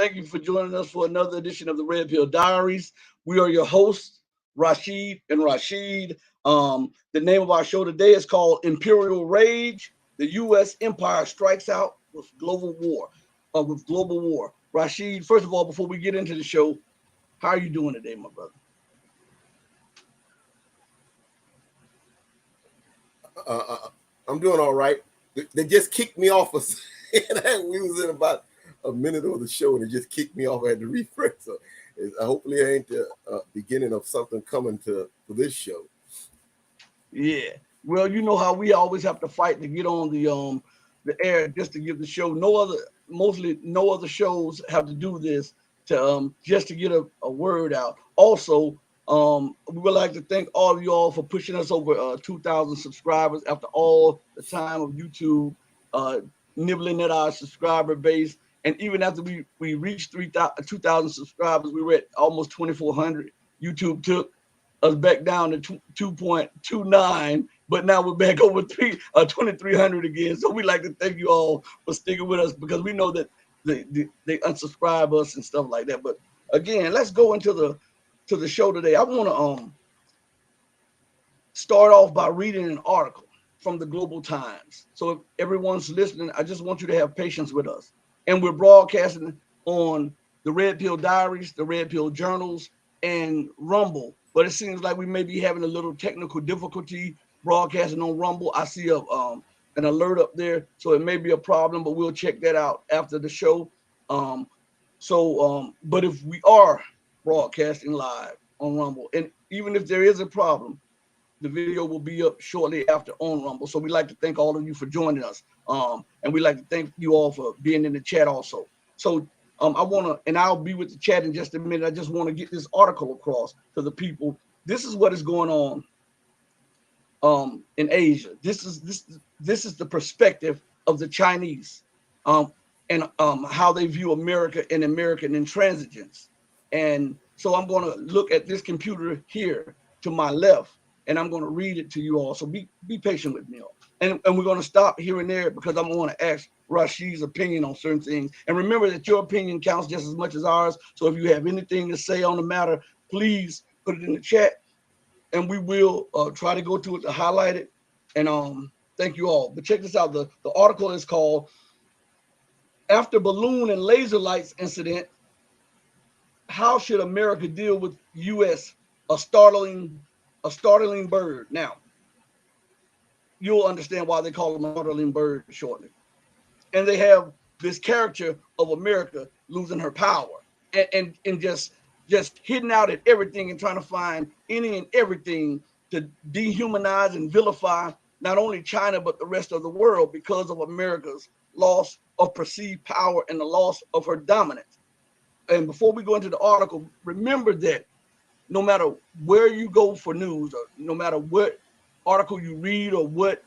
Thank you for joining us for another edition of the Red Pill Diaries. We are your hosts, Rashid and Rashid. The name of our show today is called Imperial Rage. The U.S. Empire strikes out with global war. Rashid, first of all, before we get into the show, how are you doing today, my brother? I'm doing all right. They just kicked me off. We was in about a minute of the show, and it just kicked me off. I had to refresh. So hopefully, it ain't the beginning of something coming to this show. Yeah. Well, you know how we always have to fight to get on the air just to give the show. Mostly no other shows have to do this to just to get a word out. Also, we would like to thank all of you all for pushing us over 2,000 subscribers after all the time of YouTube nibbling at our subscriber base. And even after we reached 2,000 subscribers, we were at almost 2,400. YouTube took us back down to 2.29, but now we're back over 2,300 again. So we like to thank you all for sticking with us, because we know that they unsubscribe us and stuff like that. But again, let's go into the show today. I want to start off by reading an article from the Global Times. So if everyone's listening, I just want you to have patience with us. And we're broadcasting on the Red Pill Diaries, the Red Pill Journals, and Rumble. But it seems like we may be having a little technical difficulty broadcasting on Rumble. I see an alert up there, so it may be a problem, but we'll check that out after the show. But if we are broadcasting live on Rumble, and even if there is a problem, the video will be up shortly after on Rumble. So we'd like to thank all of you for joining us. And we'd like to thank you all for being in the chat also. So I want to, and I'll be with the chat in just a minute. I just want to get this article across to the people. This is what is going on in Asia. This is the perspective of the Chinese and how they view America and American intransigence. And so I'm going to look at this computer here to my left, and I'm going to read it to you all. So be patient with me all. And we're going to stop here and there because I'm going to ask Rashid's opinion on certain things. And remember that your opinion counts just as much as ours. So if you have anything to say on the matter, please put it in the chat, and we will try to go to it to highlight it. And thank you all. But check this out. The article is called "After Balloon and Laser Lights Incident, How Should America Deal with U.S. a startling bird?" Now, you'll understand why they call them a startling bird shortly. And they have this character of America losing her power and just hitting out at everything and trying to find any and everything to dehumanize and vilify not only China, but the rest of the world because of America's loss of perceived power and the loss of her dominance. And before we go into the article, remember that no matter where you go for news, or no matter what article you read or what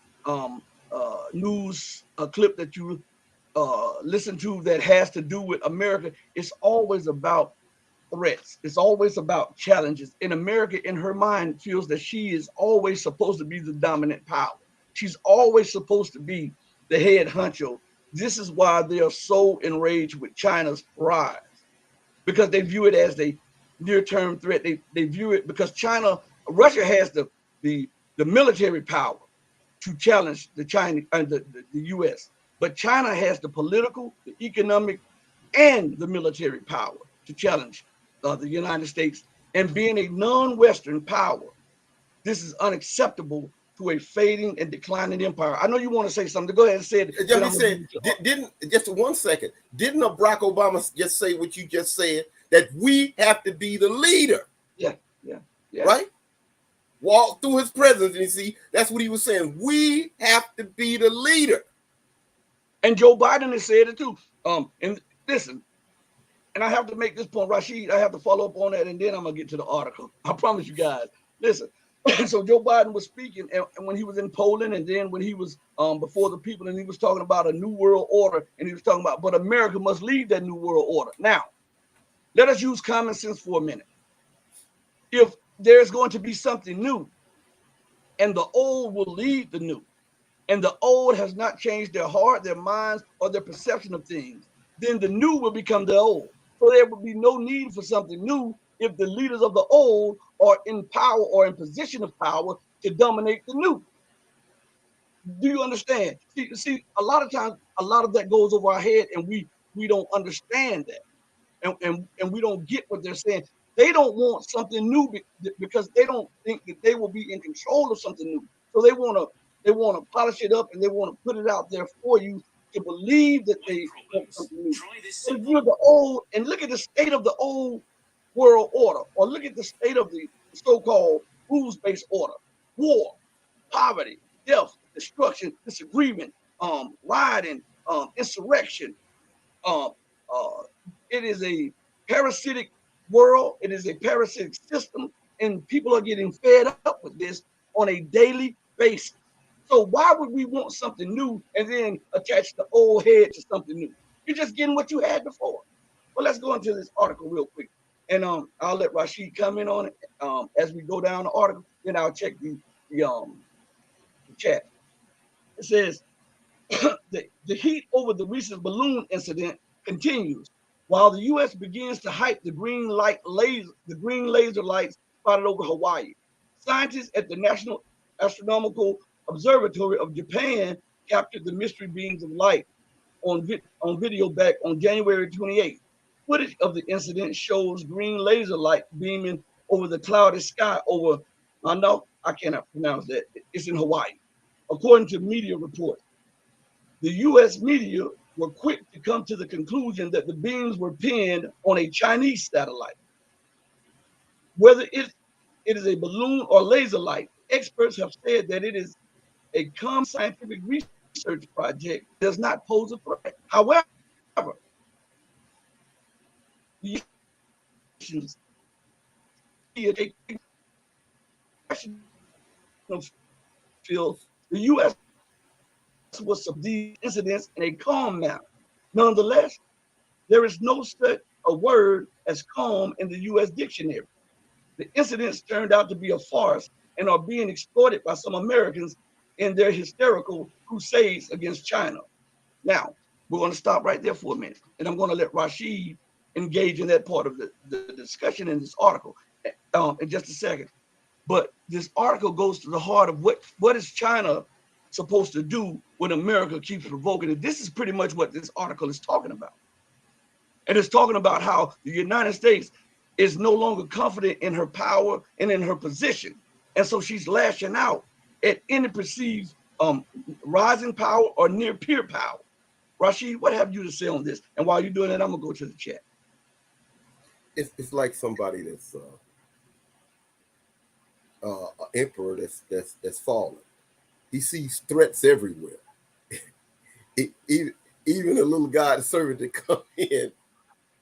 news clip that you listen to that has to do with America, it's always about threats. It's always about challenges. In America, in her mind, feels that she is always supposed to be the dominant power. She's always supposed to be the head honcho. This is why they are so enraged with China's rise, because they view it as a near-term threat. They view it because Russia has the military power to challenge the China and the U.S., but China has the political, the economic, and the military power to challenge the United States. And being a non-Western power, this is unacceptable to a fading and declining empire. I know you want to say something. Go ahead and say it. Didn't just 1 second? Didn't Barack Obama just say what you just said, that we have to be the leader? Yeah. Right? Walk through his presidency, and see, that's what he was saying. We have to be the leader. And Joe Biden has said it too. And listen, and I have to make this point, Rashid, I have to follow up on that, and then I'm gonna get to the article. I promise you guys. Listen, so Joe Biden was speaking, and when he was in Poland, and then when he was before the people, and he was talking about a new world order, and he was talking about, but America must lead that new world order. Now, let us use common sense for a minute. If there's going to be something new, and the old will lead the new, and the old has not changed their heart, their minds, or their perception of things, then the new will become the old. So there would be no need for something new if the leaders of the old are in power or in position of power to dominate the new. Do you understand? See, a lot of times, a lot of that goes over our head, and we don't understand that, and we don't get what they're saying. They don't want something new because they don't think that they will be in control of something new. So they want to polish it up and they want to put it out there for you to believe that they want something new. But if you're the old and look at the state of the old world order, or look at the state of the so-called rules-based order, war, poverty, death, destruction, disagreement, rioting, insurrection. Um, uh, it is a parasitic world. It is a parasitic system, and people are getting fed up with this on a daily basis. So why would we want something new and then attach the old head to something new? You're just getting what you had before. Well, let's go into this article real quick, and I'll let Rashid come in on it as we go down the article. Then I'll check the chat. It says the heat over the recent balloon incident continues while the U.S. begins to hype the green laser lights spotted over Hawaii. Scientists at the National Astronomical Observatory of Japan captured the mystery beams of light on video back on January 28th. Footage of the incident shows green laser light beaming over the cloudy sky over, I know I cannot pronounce that, it's in Hawaii. According to media reports, the U.S. media were quick to come to the conclusion that the beams were pinned on a Chinese satellite. Whether it is a balloon or laser light, experts have said that it is a common scientific research project that does not pose a threat. However, the field, the U.S. was these incidents in a calm manner. Nonetheless, there is no such a word as calm in the U.S. dictionary. The incidents turned out to be a farce and are being exploited by some Americans in their hysterical crusades against China. Now, we're going to stop right there for a minute, and I'm going to let Rashid engage in that part of the discussion in this article in just a second. But this article goes to the heart of what is China supposed to do when America keeps provoking it. This is pretty much what this article is talking about. And it's talking about how the United States is no longer confident in her power and in her position. And so she's lashing out at any perceived rising power or near peer power. Rashid, what have you to say on this? And while you're doing that, I'm going to go to the chat. It's like somebody that's an emperor that's fallen. He sees threats everywhere. Even a little guy, servant that come in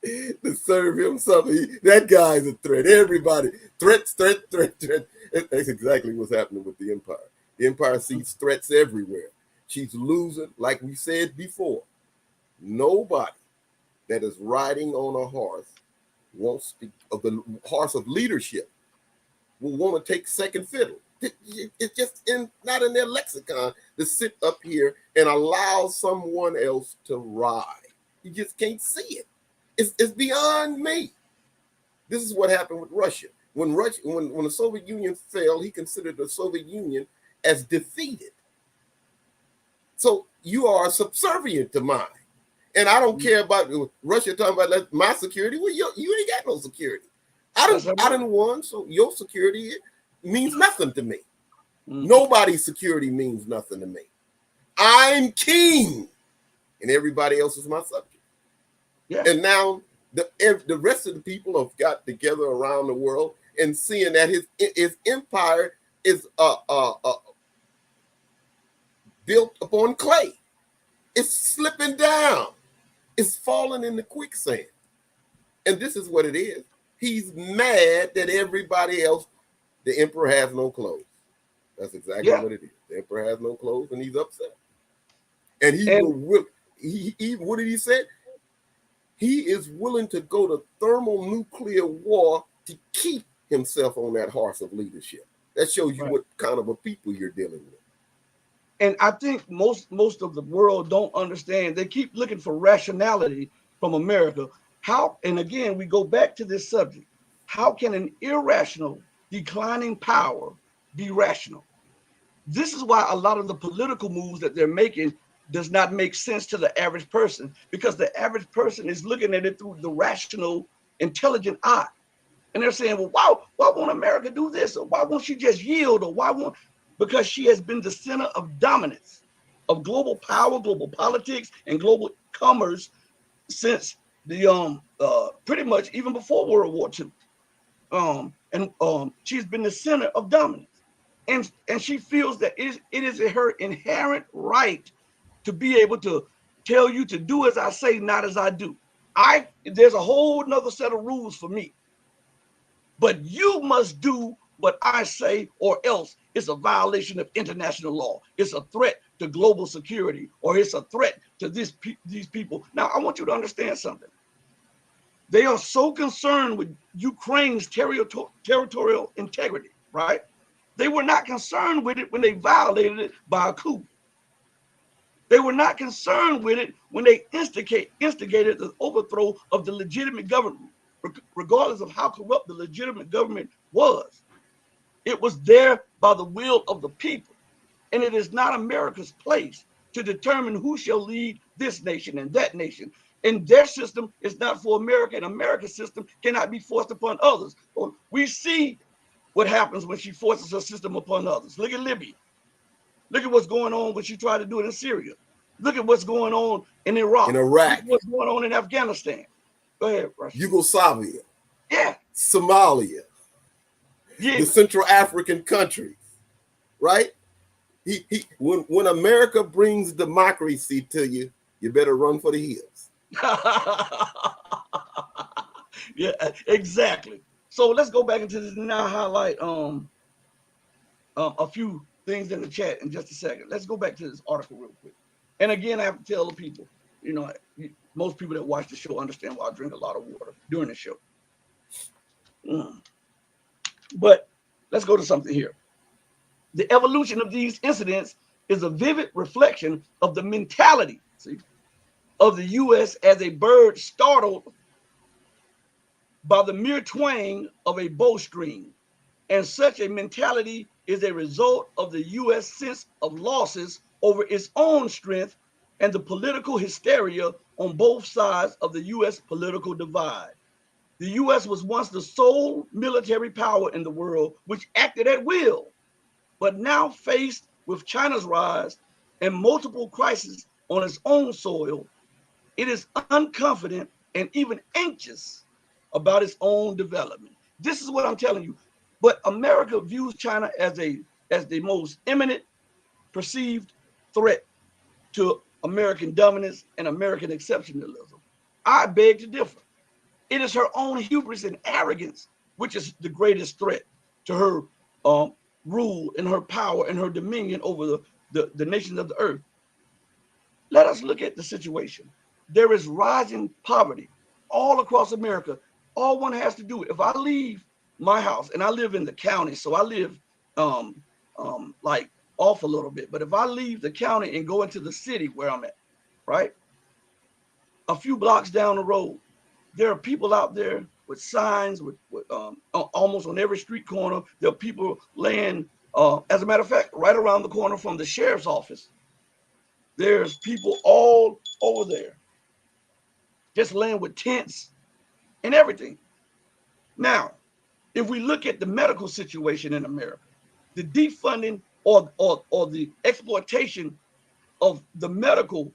to serve him something, that guy's a threat. Everybody, threat. That's exactly what's happening with the empire. The empire sees threats everywhere. She's losing, like we said before. Nobody that is riding on a horse wants to, of the horse of leadership will want to take second fiddle. It's just not in their lexicon to sit up here and allow someone else to ride. You just can't see it. It's beyond me. This is what happened with Russia. When the Soviet Union fell, he considered the Soviet Union as defeated. So you are subservient to mine. And I don't care about Russia talking about my security. Well, you ain't got no security. I didn't won, so your security means nothing to me. Nobody's security means nothing to me. I'm king, and everybody else is my subject. Yeah. And now the rest of the people have got together around the world and seeing that his empire is built upon clay. It's slipping down. It's falling in the quicksand. And this is what it is. He's mad that everybody else, the emperor has no clothes. That's exactly what it is. The emperor has no clothes and he's upset. And what did he say? He is willing to go to thermonuclear war to keep himself on that horse of leadership. That shows you what kind of a people you're dealing with. And I think most of the world don't understand. They keep looking for rationality from America. How, and again, we go back to this subject. How can an irrational, declining power be rational? This is why a lot of the political moves that they're making does not make sense to the average person, because the average person is looking at it through the rational, intelligent eye. And they're saying, well, why won't America do this? Or why won't she just yield? Or why won't, because she has been the center of dominance, of global power, global politics, and global commerce since the pretty much even before World War II. And she's been the center of dominance. And she feels that it is her inherent right to be able to tell you to do as I say, not as I do. There's a whole nother set of rules for me, but you must do what I say, or else it's a violation of international law. It's a threat to global security, or it's a threat to these people. Now, I want you to understand something. They are so concerned with Ukraine's territorial integrity, right? They were not concerned with it when they violated it by a coup. They were not concerned with it when they instigated the overthrow of the legitimate government, regardless of how corrupt the legitimate government was. It was there by the will of the people. And it is not America's place to determine who shall lead this nation and that nation. And their system is not for America, and America's system cannot be forced upon others. We see what happens when she forces her system upon others. Look at Libya. Look at what's going on when she tried to do it in Syria. Look at what's going on in Iraq. In Iraq. Look at what's going on in Afghanistan. Go ahead, Russia. Yugoslavia. Yeah. Somalia. Yeah. The Central African countries. Right? When America brings democracy to you, you better run for the hills. Yeah, exactly. So let's go back into this and now highlight a few things in the chat in just a second. Let's go back to this article real quick. And again, I have to tell the people, most people that watch the show understand why I drink a lot of water during the show. But let's go to something here. The evolution of these incidents is a vivid reflection of the mentality, of the U.S. as a bird startled by the mere twang of a bowstring. And such a mentality is a result of the U.S. sense of losses over its own strength and the political hysteria on both sides of the U.S. political divide. The U.S. was once the sole military power in the world, which acted at will, but now faced with China's rise and multiple crises on its own soil, it is unconfident and even anxious about its own development. This is what I'm telling you. But America views China as the most imminent perceived threat to American dominance and American exceptionalism. I beg to differ. It is her own hubris and arrogance which is the greatest threat to her rule and her power and her dominion over the nations of the earth. Let us look at the situation. There is rising poverty all across America. All one has to do, if I leave my house, and I live in the county, so I live like off a little bit, but if I leave the county and go into the city where I'm at, right, a few blocks down the road, there are people out there with signs with almost on every street corner. There are people laying, as a matter of fact, right around the corner from the sheriff's office, there's people all over there just laying with tents and everything. Now, if we look at the medical situation in America, the defunding or the exploitation of the medical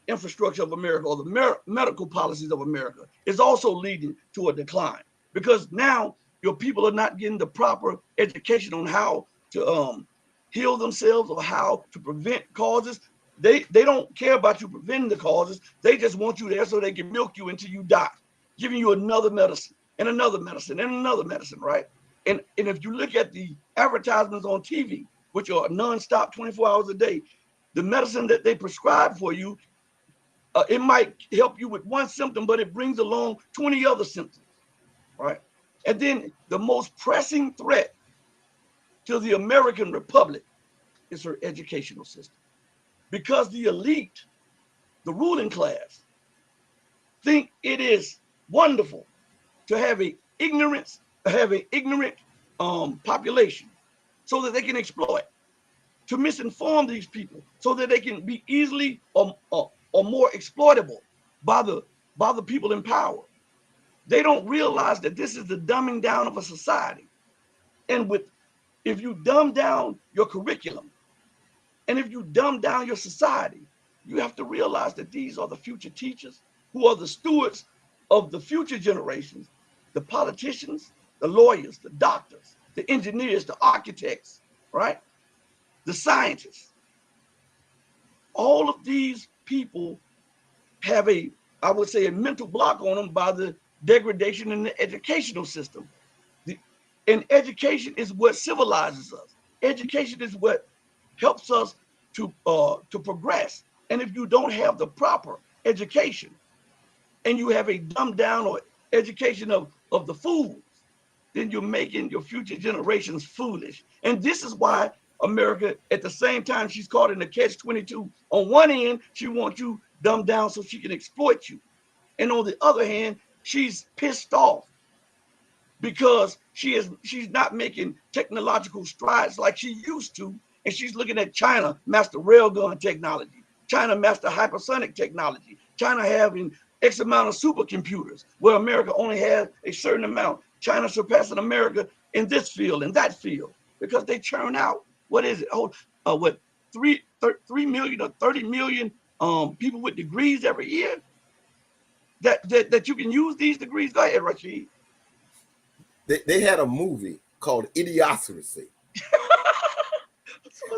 infrastructure of America, or the medical policies of America, is also leading to a decline, because now your people are not getting the proper education on how to heal themselves or how to prevent causes. They don't care about you preventing the causes. They just want you there so they can milk you until you die, giving you another medicine and another medicine and another medicine, right? And if you look at the advertisements on TV, which are nonstop 24 hours a day, the medicine that they prescribe for you, it might help you with one symptom, but it brings along 20 other symptoms, right? And then the most pressing threat to the American Republic is her educational system, because the elite, the ruling class, think it is wonderful to have an ignorant population so that they can exploit, to misinform these people so that they can be easily or more exploitable by the people in power. They don't realize that this is the dumbing down of a society. And if you dumb down your curriculum and if you dumb down your society, you have to realize that these are the future teachers who are the stewards of the future generations, the politicians, the lawyers, the doctors, the engineers, the architects, right? The scientists. All of these people have I would say, a mental block on them by the degradation in the educational system. And education is what civilizes us. Education is what helps us to progress. And if you don't have the proper education and you have a dumbed down or education of the fools, then you're making your future generations foolish. And this is why America, at the same time, she's caught in the catch-22. On one end, she wants you dumbed down so she can exploit you. And on the other hand, she's pissed off because she's not making technological strides like she used to. And she's looking at China master railgun technology, China master hypersonic technology, China having X amount of supercomputers, where America only has a certain amount. China surpassing America in this field, in that field, because they churn out, what is it? What, 3 million or 30 million people with degrees every year that you can use these degrees. Go ahead, Rashid. They had a movie called Idiocracy.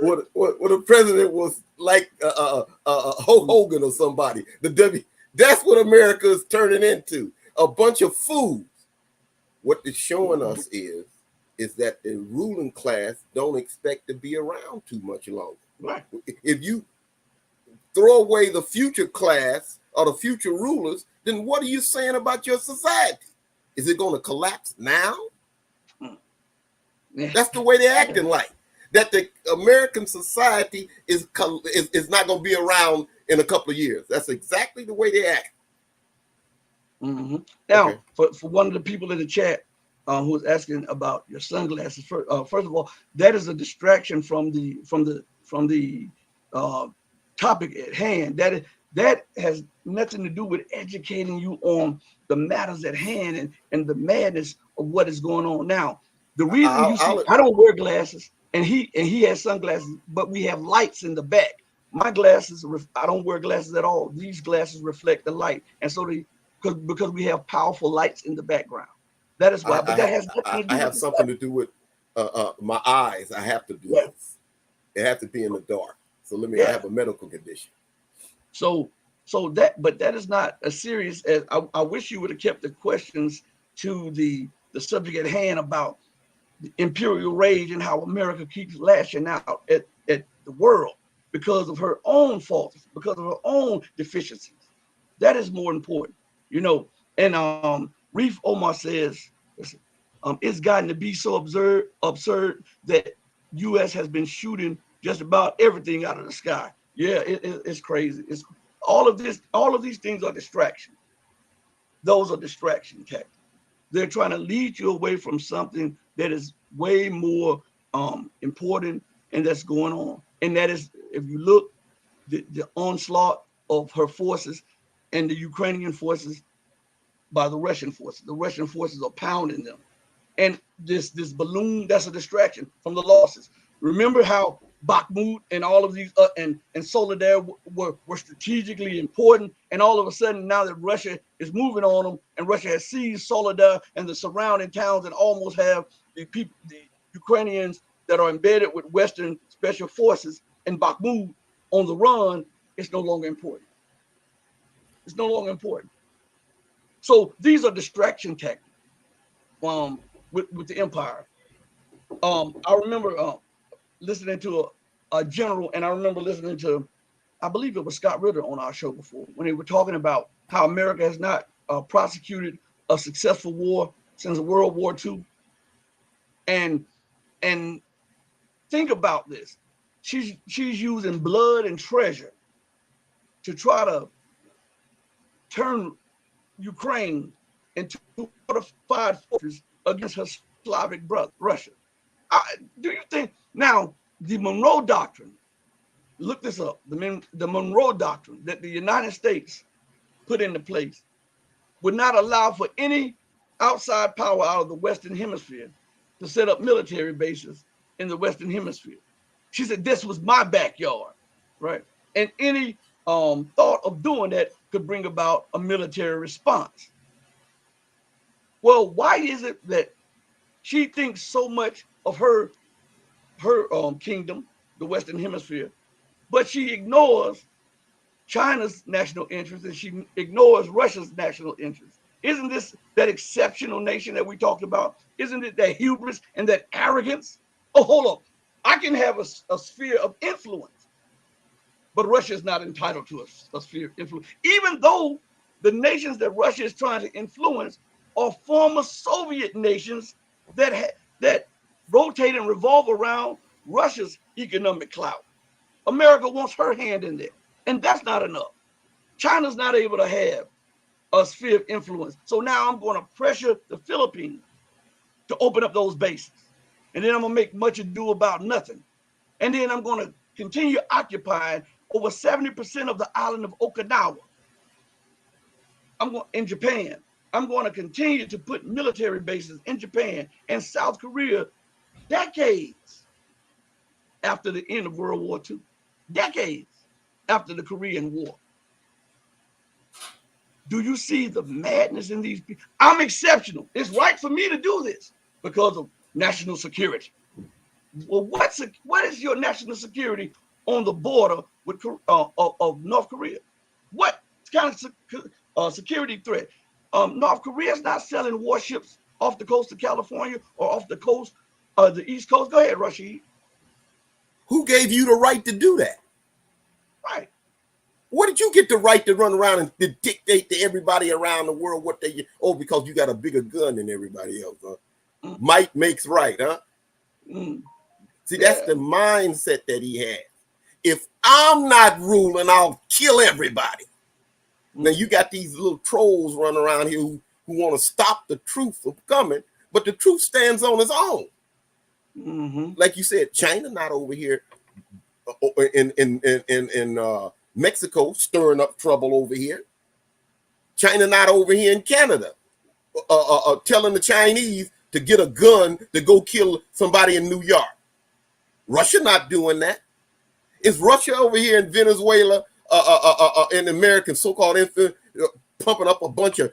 Where the president was like Hulk Hogan or somebody. That's what America is turning into, a bunch of fools. What it's showing us is that the ruling class don't expect to be around too much longer. Right. If you throw away the future class or the future rulers, then what are you saying about your society? Is it going to collapse now? Yeah. That's the way they're acting like. That the American society is not going to be around in a couple of years. That's exactly the way they act. Mm-hmm. Now, okay. for one of the people in the chat who was asking about your sunglasses, first of all, that is a distraction from the topic at hand. That has nothing to do with educating you on the matters at hand and the madness of what is going on now. The reason you see, I don't wear glasses, and he has sunglasses, but we have lights in the back. My glasses, I don't wear glasses at all. These glasses reflect the light, and so because we have powerful lights in the background. That is why. But that has nothing to do. I have something to do with my eyes. I have to do this. It has to be in the dark. So I have a medical condition. So that is not as serious as I wish you would have kept the questions to the subject at hand about the imperial rage and how America keeps lashing out at the world because of her own faults, because of her own deficiencies. That is more important, And Reef Omar says, it's gotten to be so absurd that U.S. has been shooting just about everything out of the sky. Yeah, it's crazy. It's all of these things are distractions. Those are distraction tactics. They're trying to lead you away from something that is way more important and that's going on. And that is, if you look, the onslaught of her forces and the Ukrainian forces by the Russian forces. The Russian forces are pounding them. And this balloon, that's a distraction from the losses. Remember how Bakhmut and all of these and Soledar were strategically important, and all of a sudden now that Russia is moving on them, and Russia has seized Soledar and the surrounding towns, and almost have the Ukrainians that are embedded with Western special forces in Bakhmut on the run. It's no longer important. It's no longer important. So these are distraction tactics with the empire. I remember listening to a general, and I remember listening to, I believe it was Scott Ritter on our show before, when they were talking about how America has not prosecuted a successful war since World War II. And think about this. She's using blood and treasure to try to turn Ukraine into a fortified fortress against her Slavic brother, Russia. Do you think now the Monroe Doctrine? Look this up. The Monroe Doctrine that the United States put into place would not allow for any outside power out of the Western Hemisphere to set up military bases in the Western Hemisphere. She said this was my backyard, right? And any thought of doing that could bring about a military response. Well, why is it that she thinks so much of her kingdom, the Western Hemisphere, but she ignores China's national interest and she ignores Russia's national interest? Isn't this that exceptional nation that we talked about? Isn't it that hubris and that arrogance? Oh, hold up. I can have a sphere of influence, but Russia is not entitled to a sphere of influence, even though the nations that Russia is trying to influence are former Soviet nations that rotate and revolve around Russia's economic clout. America wants her hand in there, and that's not enough. China's not able to have a sphere of influence. So now I'm going to pressure the Philippines to open up those bases. And then I'm going to make much ado about nothing. And then I'm going to continue occupying over 70% of the island of Okinawa. In Japan. I'm going to continue to put military bases in Japan and South Korea decades after the end of World War II. Decades after the Korean War. Do you see the madness in these people? I'm exceptional. It's right for me to do this because of national security. Well, what is your national security on the border with of North Korea? What kind of security threat? North Korea is not selling warships off the coast of California or off the coast of the East Coast. Go ahead, Rashid. Who gave you the right to do that? Right. Where did you get the right to run around and dictate to everybody around the world what they? Oh, because you got a bigger gun than everybody else. Huh? Might makes right, huh? See, that's the mindset that he has. If I'm not ruling, I'll kill everybody. Now you got these little trolls running around here who want to stop the truth from coming, but the truth stands on its own. Like you said, China not over here in Mexico stirring up trouble over here. China not over here in Canada telling the Chinese to get a gun to go kill somebody in New York. Russia not doing that. Is Russia over here in Venezuela and American so-called infant pumping up a bunch of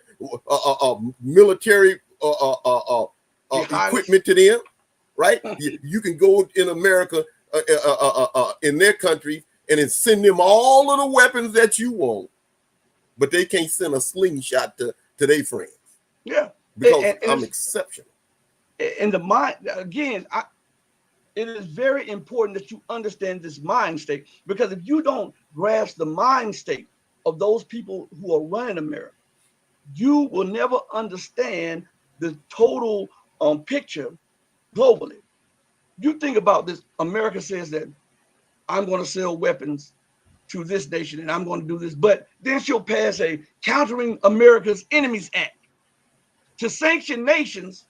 military equipment to them, right? You can go in America, in their country, and then send them all of the weapons that you want, but they can't send a slingshot to their friends. Yeah, because I'm exceptional. In the mind, again, it is very important that you understand this mind state, because if you don't grasp the mind state of those people who are running America, you will never understand the total picture globally. You think about this. America says that I'm going to sell weapons to this nation and I'm going to do this, but then she'll pass a Countering America's Enemies Act to sanction nations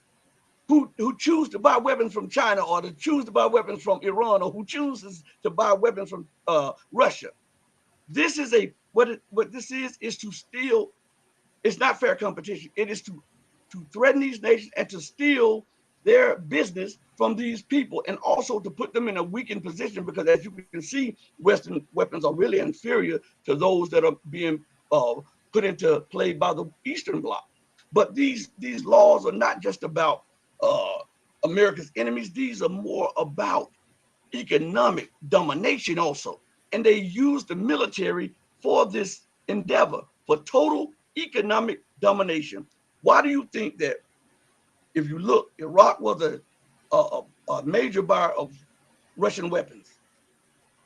who choose to buy weapons from China, or to choose to buy weapons from Iran, or who chooses to buy weapons from Russia. This is what this is to steal. It's not fair competition. It is to threaten these nations and to steal their business from these people, and also to put them in a weakened position, because as you can see, Western weapons are really inferior to those that are being put into play by the Eastern Bloc. But these laws are not just about America's enemies. These are more about economic domination also. And they use the military for this endeavor, for total economic domination. Why do you think that, if you look, Iraq was a major buyer of Russian weapons.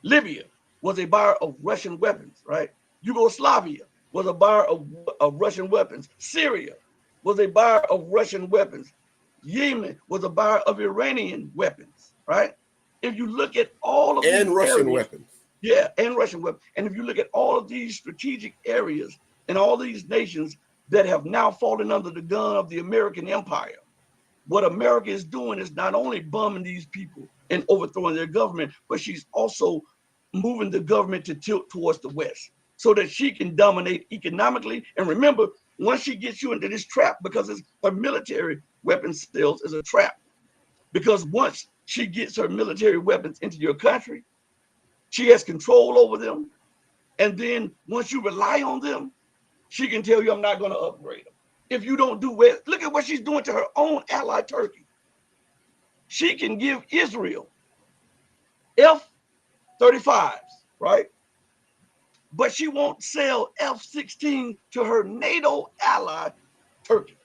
Libya was a buyer of Russian weapons, right? Yugoslavia was a buyer of Russian weapons. Syria was a buyer of Russian weapons. Yemen was a buyer of Iranian weapons, right? If you look at all of these Russian areas, weapons. Yeah, and Russian weapons. And if you look at all of these strategic areas and all these nations, that have now fallen under the gun of the American empire. What America is doing is not only bombing these people and overthrowing their government, but she's also moving the government to tilt towards the West so that she can dominate economically. And remember, once she gets you into this trap, because her military weapon sales is a trap, because once she gets her military weapons into your country, she has control over them. And then once you rely on them, she can tell you, I'm not going to upgrade them. If you don't do well, look at what she's doing to her own ally, Turkey. She can give Israel F-35s, right? But she won't sell F-16 to her NATO ally, Turkey.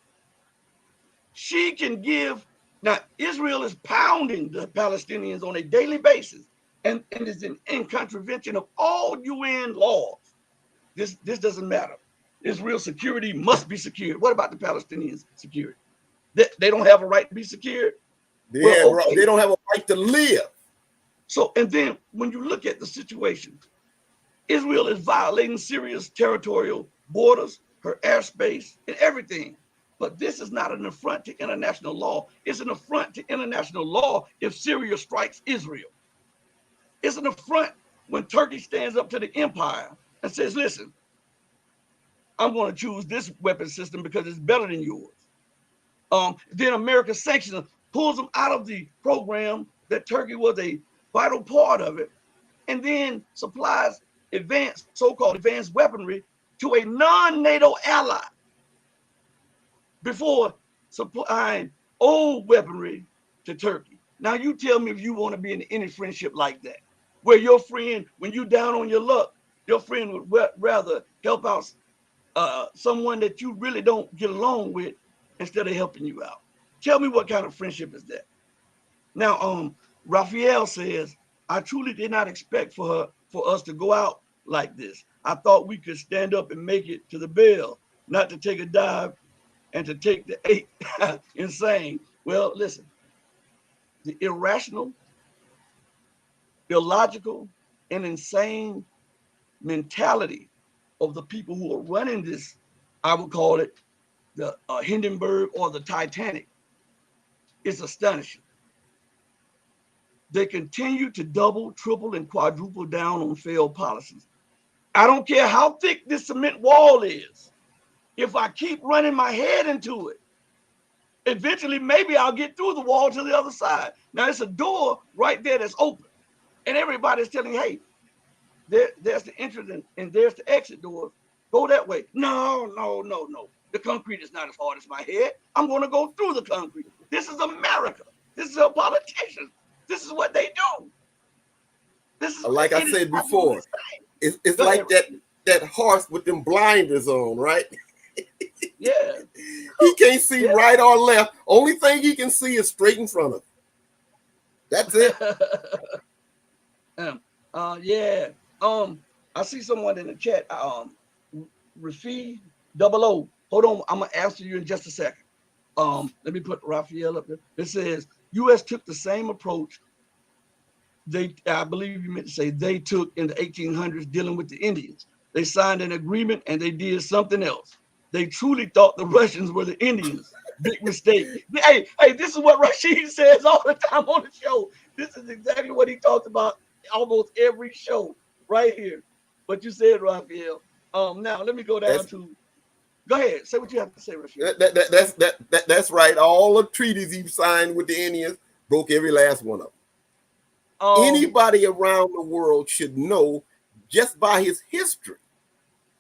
She can give, now Israel is pounding the Palestinians on a daily basis and is in contravention of all UN laws. This doesn't matter. Israel's security must be secured. What about the Palestinians' security? They don't have a right to be secured. They don't have a right to live. So, and then when you look at the situation, Israel is violating Syria's territorial borders, her airspace, and everything. But this is not an affront to international law. It's an affront to international law if Syria strikes Israel. It's an affront when Turkey stands up to the empire and says, listen, I'm going to choose this weapon system because it's better than yours. Then America sanctions, pulls them out of the program that Turkey was a vital part of it, and then supplies so-called advanced weaponry to a non-NATO ally before supplying old weaponry to Turkey. Now you tell me if you want to be in any friendship like that, where your friend, when you down on your luck, your friend would rather help out someone that you really don't get along with instead of helping you out. Tell me what kind of friendship is that? Now, Raphael says, I truly did not expect for us to go out like this. I thought we could stand up and make it to the bell, not to take a dive and to take the 8. Insane. Well, listen, the irrational, illogical, and insane mentality of the people who are running this, I would call it the Hindenburg or the Titanic, is astonishing. They continue to double, triple, and quadruple down on failed policies. I don't care how thick this cement wall is. If I keep running my head into it, eventually maybe I'll get through the wall to the other side. Now it's a door right there that's open, and everybody's telling you, hey, there's the entrance and there's the exit doors. Go that way. No. The concrete is not as hard as my head. I'm going to go through the concrete. This is America. This is our politicians. This is what they do. This is like I said before. It's like that horse with them blinders on, right? Yeah. He can't see right or left. Only thing he can see is straight in front of him. That's it. Yeah. I see someone in the chat. Rafi 00. Hold on, I'm gonna answer you in just a second. Let me put Raphael up there. It says U.S. took the same approach. I believe you meant to say they took in the 1800s dealing with the Indians. They signed an agreement and they did something else. They truly thought the Russians were the Indians. Big mistake. Hey, this is what Rashid says all the time on the show. This is exactly what he talks about almost every show right here. What you said, Raphael. Now let me go down to. Go ahead. Say what you have to say, Rashid. That's right. All the treaties he signed with the Indians broke every last one of them. Anybody around the world should know just by his history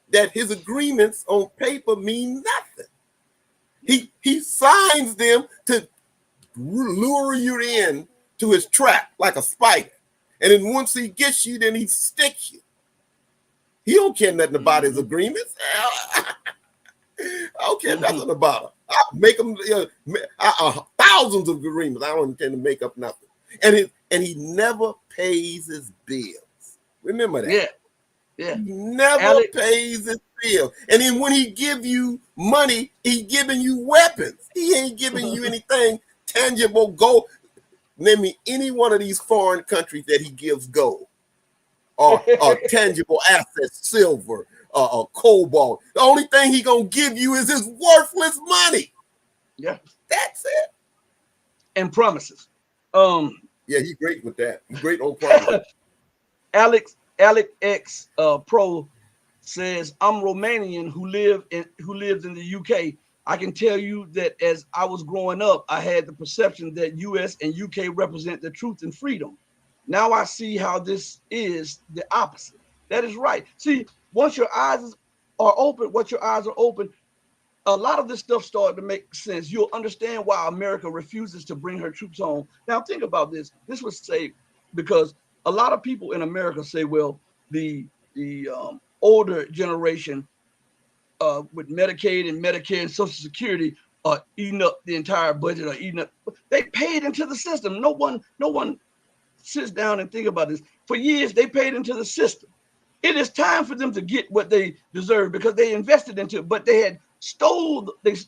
that his agreements on paper mean nothing. He signs them to lure you in to his trap like a spider. And then once he gets you, then he sticks you. He don't care nothing about his agreements. I don't care nothing about them. I make them thousands of agreements. I don't intend to make up nothing. And he never pays his bills. Remember that. Yeah. He never pays his bills. And then when he give you money, he giving you weapons. He ain't giving you anything tangible. Gold. Name me any one of these foreign countries that he gives gold or tangible assets, silver, cobalt. The only thing he gonna give you is his worthless money. Yeah. That's it. And promises. Yeah, he's great with that. He's great on promises. Alex X Pro says, I'm Romanian who lives in the UK. I can tell you that as I was growing up, I had the perception that US and UK represent the truth and freedom. Now I see how this is the opposite. That is right. See, once your eyes are open, a lot of this stuff started to make sense. You'll understand why America refuses to bring her troops home. Now think about this. This was say because a lot of people in America say, well, the older generation with Medicaid and Medicare and Social Security are eating up the entire budget, or eating up. They paid into the system. No one sits down and think about this. For years, they paid into the system. It is time for them to get what they deserve because they invested into it, but they had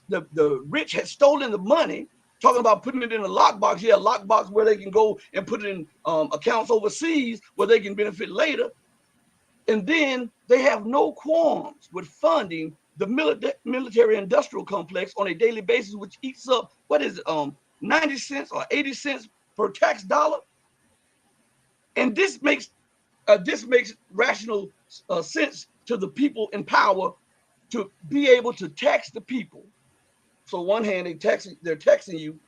the rich had stolen the money, talking about putting it in a lockbox. Yeah, a lockbox where they can go and put it in accounts overseas where they can benefit later. And then they have no qualms with funding the military industrial complex on a daily basis, which eats up, what is it, 90 cents or 80 cents per tax dollar. And this makes rational sense to the people in power to be able to tax the people. So on one hand, they're taxing you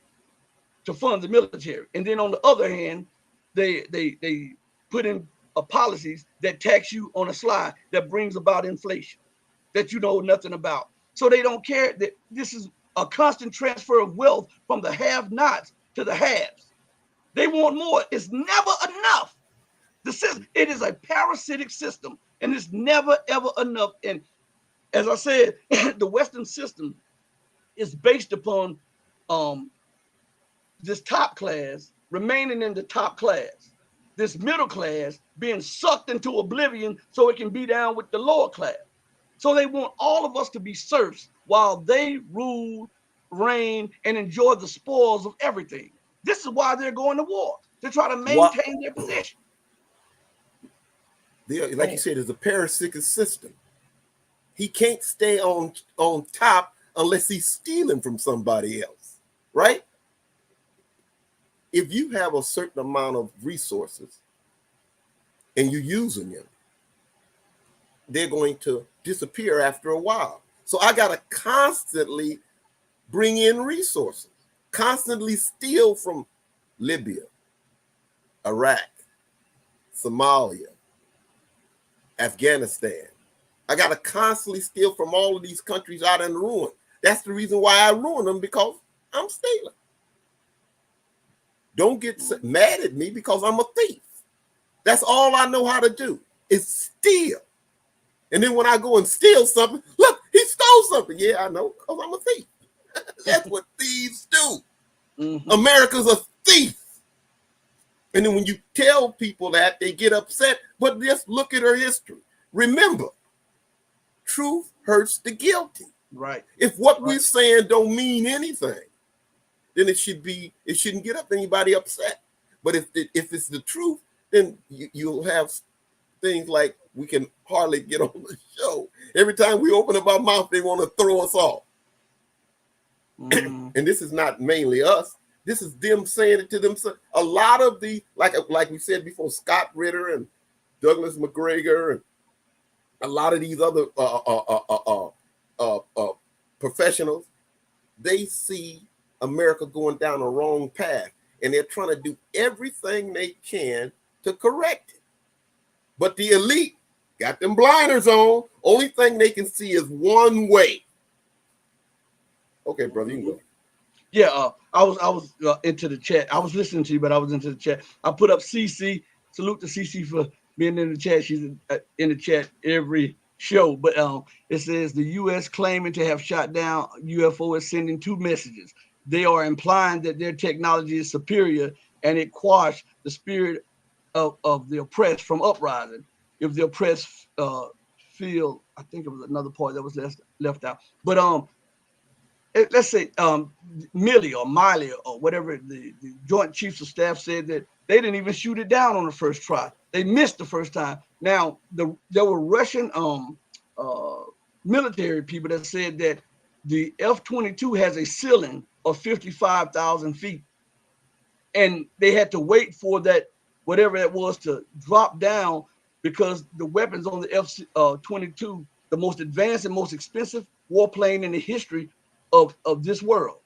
to fund the military, and then on the other hand, they put in policies that tax you on a slide that brings about inflation that you know nothing about. So they don't care that this is a constant transfer of wealth from the have-nots to the haves. They want more. It's never enough. It is a parasitic system, and it's never ever enough. And as I said, the Western system is based upon this top class remaining in the top class, this middle class being sucked into oblivion so it can be down with the lower class. So they want all of us to be serfs while they rule, reign, and enjoy the spoils of everything. This is why they're going to war, to try to maintain their position. Like you said, it's a parasitic system. He can't stay on top unless he's stealing from somebody else, right? If you have a certain amount of resources and you're using them, they're going to disappear after a while. So I got to constantly bring in resources, constantly steal from Libya, Iraq, Somalia, Afghanistan. I got to constantly steal from all of these countries out in ruin. That's the reason why I ruin them, because I'm stealing. Don't get mad at me because I'm a thief. That's all I know how to do, is steal. And then when I go and steal something, look, he stole something. Yeah, I know, because I'm a thief. That's what thieves do. Mm-hmm. America's a thief. And then when you tell people that, they get upset. But just look at her history. Remember, truth hurts the guilty. Right. If what we're saying don't mean anything, then it shouldn't get up anybody upset. But if it's the truth, then you'll have things like we can hardly get on the show. Every time we open up our mouth, they want to throw us off. Mm. And this is not mainly us. This is them saying it to themselves. A lot of the, like we said before, Scott Ritter and Douglas McGregor and a lot of these other professionals, they see America going down the wrong path, and they're trying to do everything they can to correct it. But the elite got them blinders on. Only thing they can see is one way. Okay, brother, you can go. Yeah, I was into the chat. I was listening to you, but I was into the chat. I put up CC. Salute to CC for being in the chat. She's in the chat every show. But it says the U.S. claiming to have shot down UFO is sending two messages. They are implying that their technology is superior, and it quashed the spirit of the oppressed from uprising. If the oppressed feel, I think it was another part that was left out. But let's say Millie or whatever, the Joint Chiefs of Staff said that they didn't even shoot it down on the first try. They missed the first time. Now there were Russian military people that said that the F-22 has a ceiling of 55,000 feet, and they had to wait for that, whatever that was, to drop down, because the weapons on the F-22, the most advanced and most expensive warplane in the history of this world,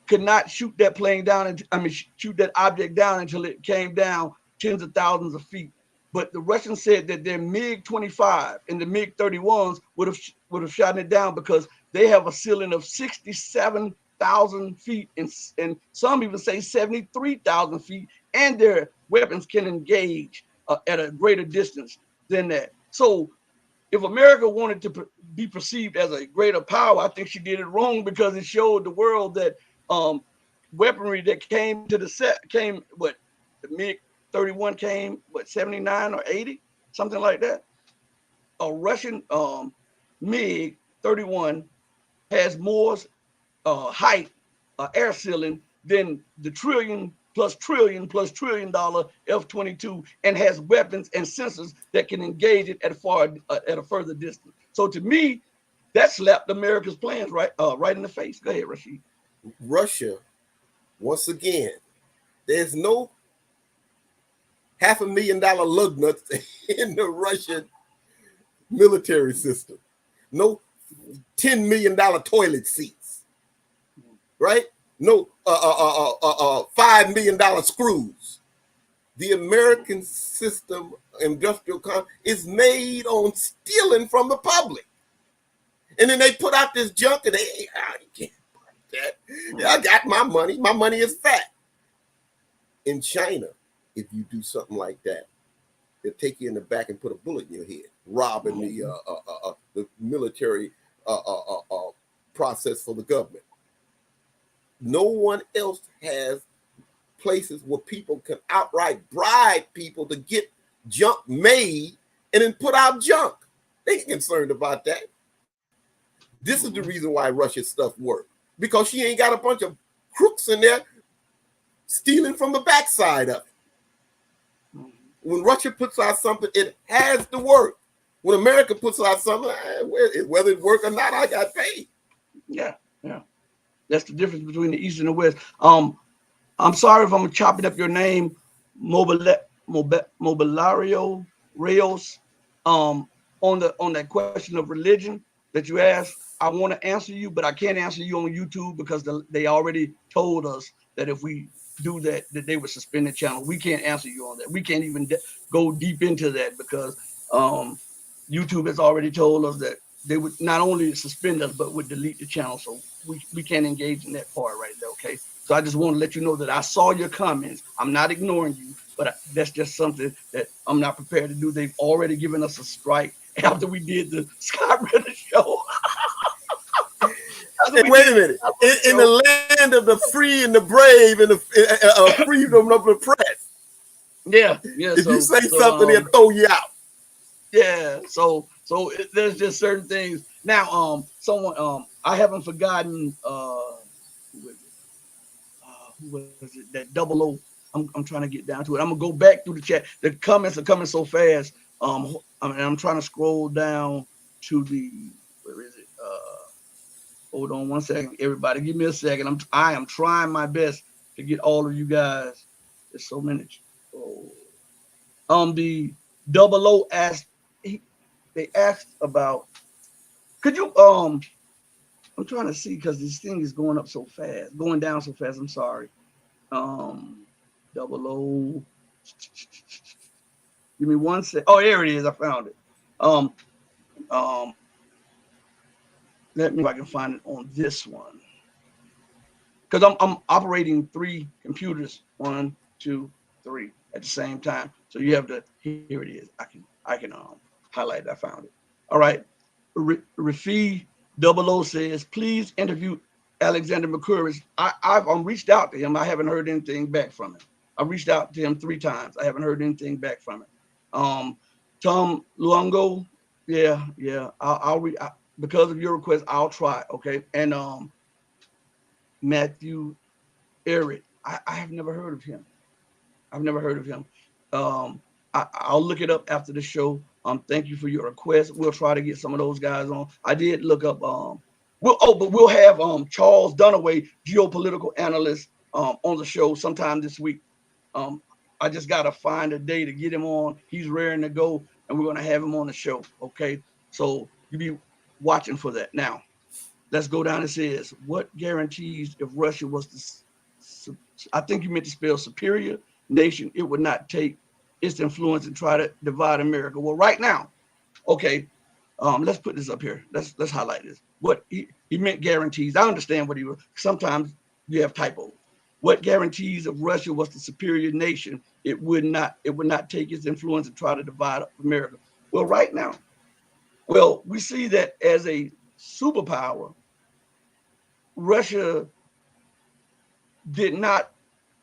could not shoot that plane down, and I mean shoot that object down until it came down tens of thousands of feet. But the Russians said that their MiG-25 and the MiG-31s would have shot it down, because they have a ceiling of 67,000 feet, and some even say 73,000 feet, and their weapons can engage at a greater distance than that. So if America wanted to be perceived as a greater power, I think she did it wrong, because it showed the world that weaponry that came into the set came, what, the MiG 31 came, what, 79 or 80, something like that. A Russian MiG 31 has more height, air ceiling, than the trillion plus trillion dollar F-22, and has weapons and sensors that can engage it at a further distance. So to me, that slapped America's plans right in the face. Go ahead, Rashid. Russia, once again, there's no $500,000 lug nuts in the Russian military system. No $10 million toilet seats, right? No $5 million screws. The American system, industrial is made on stealing from the public. And then they put out this junk, and you can't buy that. Yeah, I got my money. My money is fat. In China, if you do something like that, they'll take you in the back and put a bullet in your head, robbing the military process for the government. No one else has places where people can outright bribe people to get junk made and then put out junk. They ain't concerned about that. This is the reason why Russia's stuff works, because she ain't got a bunch of crooks in there stealing from the backside of it. When Russia puts out something, it has to work. When America puts out something, whether it works or not, I got paid. Yeah. That's the difference between the East and the West. I'm sorry if I'm chopping up your name, Mobilario Reyes. On that question of religion that you asked, I want to answer you, but I can't answer you on YouTube, because they already told us that if we do that they would suspend the channel. We can't answer you on that. We can't even go deep into that, because YouTube has already told us that they would not only suspend us, but would delete the channel. So we can't engage in that part right there. Okay. So I just want to let you know that I saw your comments. I'm not ignoring you, but that's just something that I'm not prepared to do. They've already given us a strike after we did the Scott Ritter show. Hey, wait a minute. In the land of the free and the brave and the freedom of the press. Yeah. If you say something, they'll throw you out. Yeah. So there's just certain things. Now, someone, I haven't forgotten, who was it? That 00. I'm trying to get down to it. I'm gonna go back through the chat. The comments are coming so fast. I'm trying to scroll down to the, where is it? Hold on one second, everybody. Give me a second. I am trying my best to get all of you guys. There's so many. The 00 asked. They asked about. Could you I'm trying to see, because this thing is going up so fast, going down so fast. I'm sorry. 00. Give me one sec. Oh, there it is. I found it. Let me, if I can find it on this one, because I'm operating 3 computers, 1, 2, 3 at the same time. So you have to. Here it is. I can highlight it. I found it. All right. Rafi 00 says, please interview Alexander McCurry. I've reached out to him. I haven't heard anything back from him. I've reached out to him 3 times. I haven't heard anything back from him. Tom Luongo, yeah. I'll because of your request, I'll try. Okay. And Matthew Eric, I have never heard of him. I've never heard of him. I'll look it up after the show. Thank you for your request. We'll try to get some of those guys on. I did look up. We'll have Charles Dunaway, geopolitical analyst, on the show sometime this week. Um, I just gotta find a day to get him on. He's raring to go, and we're gonna have him on the show. Okay, so you be watching for that. Now, let's go down. It says, what guarantees if Russia was the, I think you meant to spell superior nation, it would not take its influence and try to divide America? Well, right now, okay, let's put this up here. Let's highlight this. What he meant guarantees. I understand what he was. Sometimes you have typos. What guarantees if Russia was the superior nation, it would not take its influence and try to divide up America? Well, right now, we see that as a superpower, Russia did not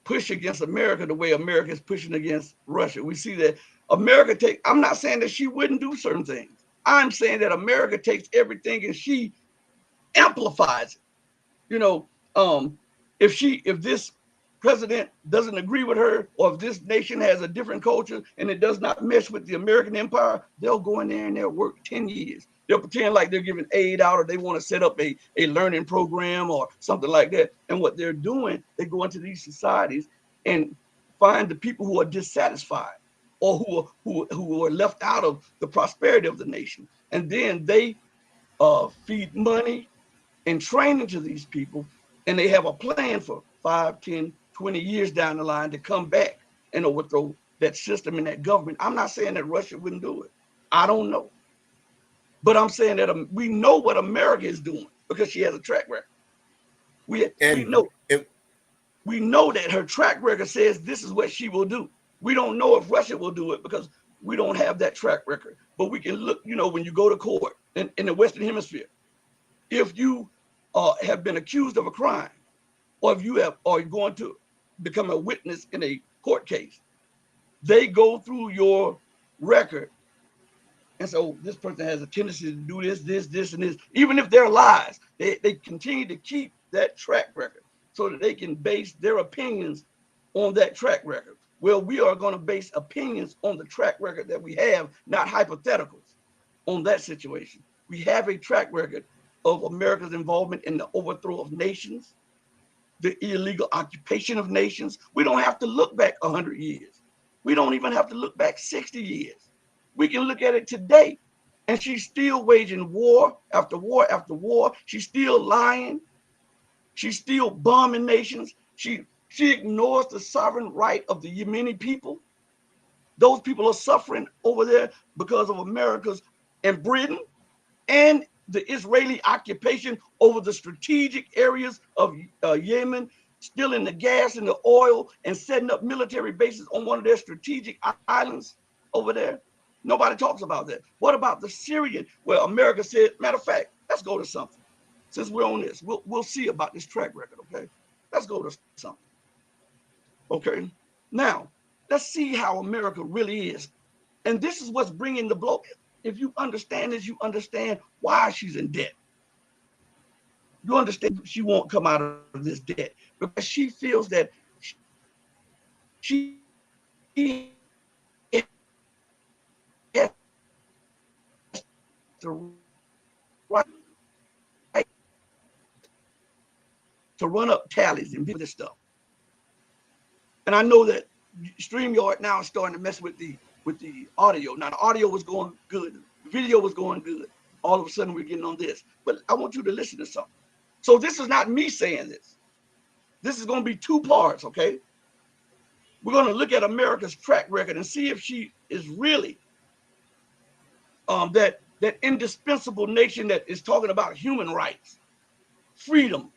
push against America the way America is pushing against Russia. We see that America I'm not saying that she wouldn't do certain things. I'm saying that America takes everything and she amplifies it. You know, if this president doesn't agree with her, or if this nation has a different culture and it does not mesh with the American empire, they'll go in there and they'll work 10 years. They'll pretend like they're giving aid out, or they want to set up a learning program or something like that. And what they're doing, they go into these societies and find the people who are dissatisfied, or who are left out of the prosperity of the nation. And then they feed money and training to these people, and they have a plan for 5, 10, 20 years down the line to come back and overthrow that system and that government. I'm not saying that Russia wouldn't do it. I don't know. But I'm saying that we know what America is doing because she has a track record. We know that her track record says this is what she will do. We don't know if Russia will do it because we don't have that track record. But we can look, when you go to court in the Western Hemisphere, if you have been accused of a crime, or if you are going to become a witness in a court case, they go through your record. And so this person has a tendency to do this, and this. Even if they're lies, they continue to keep that track record so that they can base their opinions on that track record. Well, we are going to base opinions on the track record that we have, not hypotheticals on that situation. We have a track record of America's involvement in the overthrow of nations, the illegal occupation of nations. We don't have to look back 100 years. We don't even have to look back 60 years. We can look at it today, and she's still waging war after war after war. She's still lying. She's still bombing nations. She ignores the sovereign right of the Yemeni people. Those people are suffering over there because of America's and Britain and the Israeli occupation over the strategic areas of Yemen, stealing the gas and the oil and setting up military bases on one of their strategic islands over there. Nobody talks about that. What about the Syrian? Well, America said, matter of fact, let's go to something. Since we're on this, we'll see about this track record, okay? Let's go to something. Okay, now let's see how America really is. And this is what's bringing the blow. If you understand this, you understand why she's in debt. You understand she won't come out of this debt because she feels that she has the right to run up tallies and do this stuff. And I know that StreamYard now is starting to mess with the audio. Now the audio was going good, the video was going good. All of a sudden we're getting on this. But I want you to listen to something. So this is not me saying this. This is going to be two parts, okay? We're going to look at America's track record and see if she is really that indispensable nation that is talking about human rights, freedom,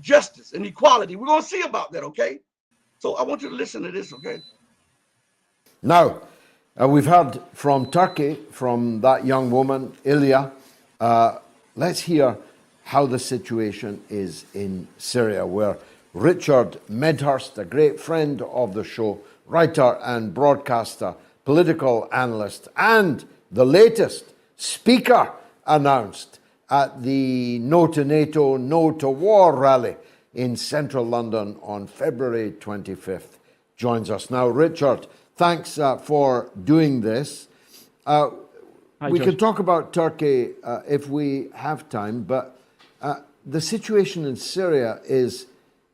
justice, and equality. We're going to see about that, okay? So I want you to listen to this, okay? Now, we've heard from Turkey, from that young woman, Ilya. Let's hear how the situation is in Syria, where Richard Medhurst, a great friend of the show, writer and broadcaster, political analyst, and the latest speaker announced at the No to NATO, No to War rally in central London on February 25th, joins us now. Richard, thanks for doing this. We George. could talk about Turkey if we have time, but the situation in Syria is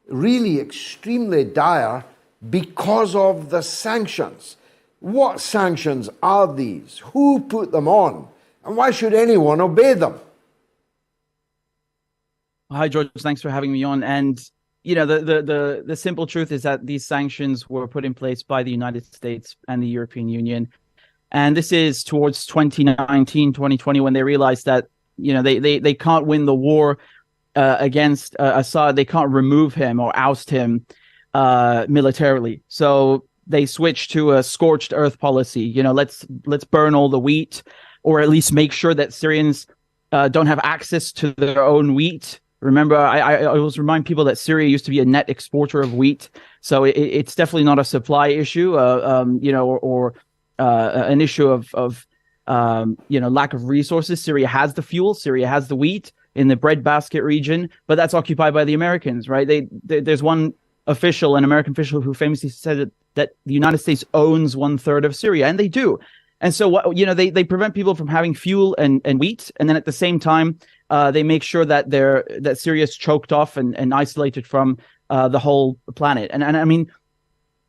really extremely dire because of the sanctions. What sanctions are these? Who put them on? And why should anyone obey them? Hi, George. Thanks for having me on. And the simple truth is that these sanctions were put in place by the United States and the European Union. And this is towards 2019, 2020, when they realized that, they can't win the war against Assad. They can't remove him or oust him militarily. So they switched to a scorched earth policy. Let's burn all the wheat, or at least make sure that Syrians don't have access to their own wheat. Remember, I always remind people that Syria used to be a net exporter of wheat, so it's definitely not a supply issue, or an issue of lack of resources. Syria has the fuel, Syria has the wheat in the breadbasket region, but that's occupied by the Americans, right? There's one official, an American official, who famously said that the United States owns 1/3 of Syria, and they do. And so, they prevent people from having fuel and wheat, and then at the same time, they make sure that Syria is choked off and isolated from the whole planet. And I mean,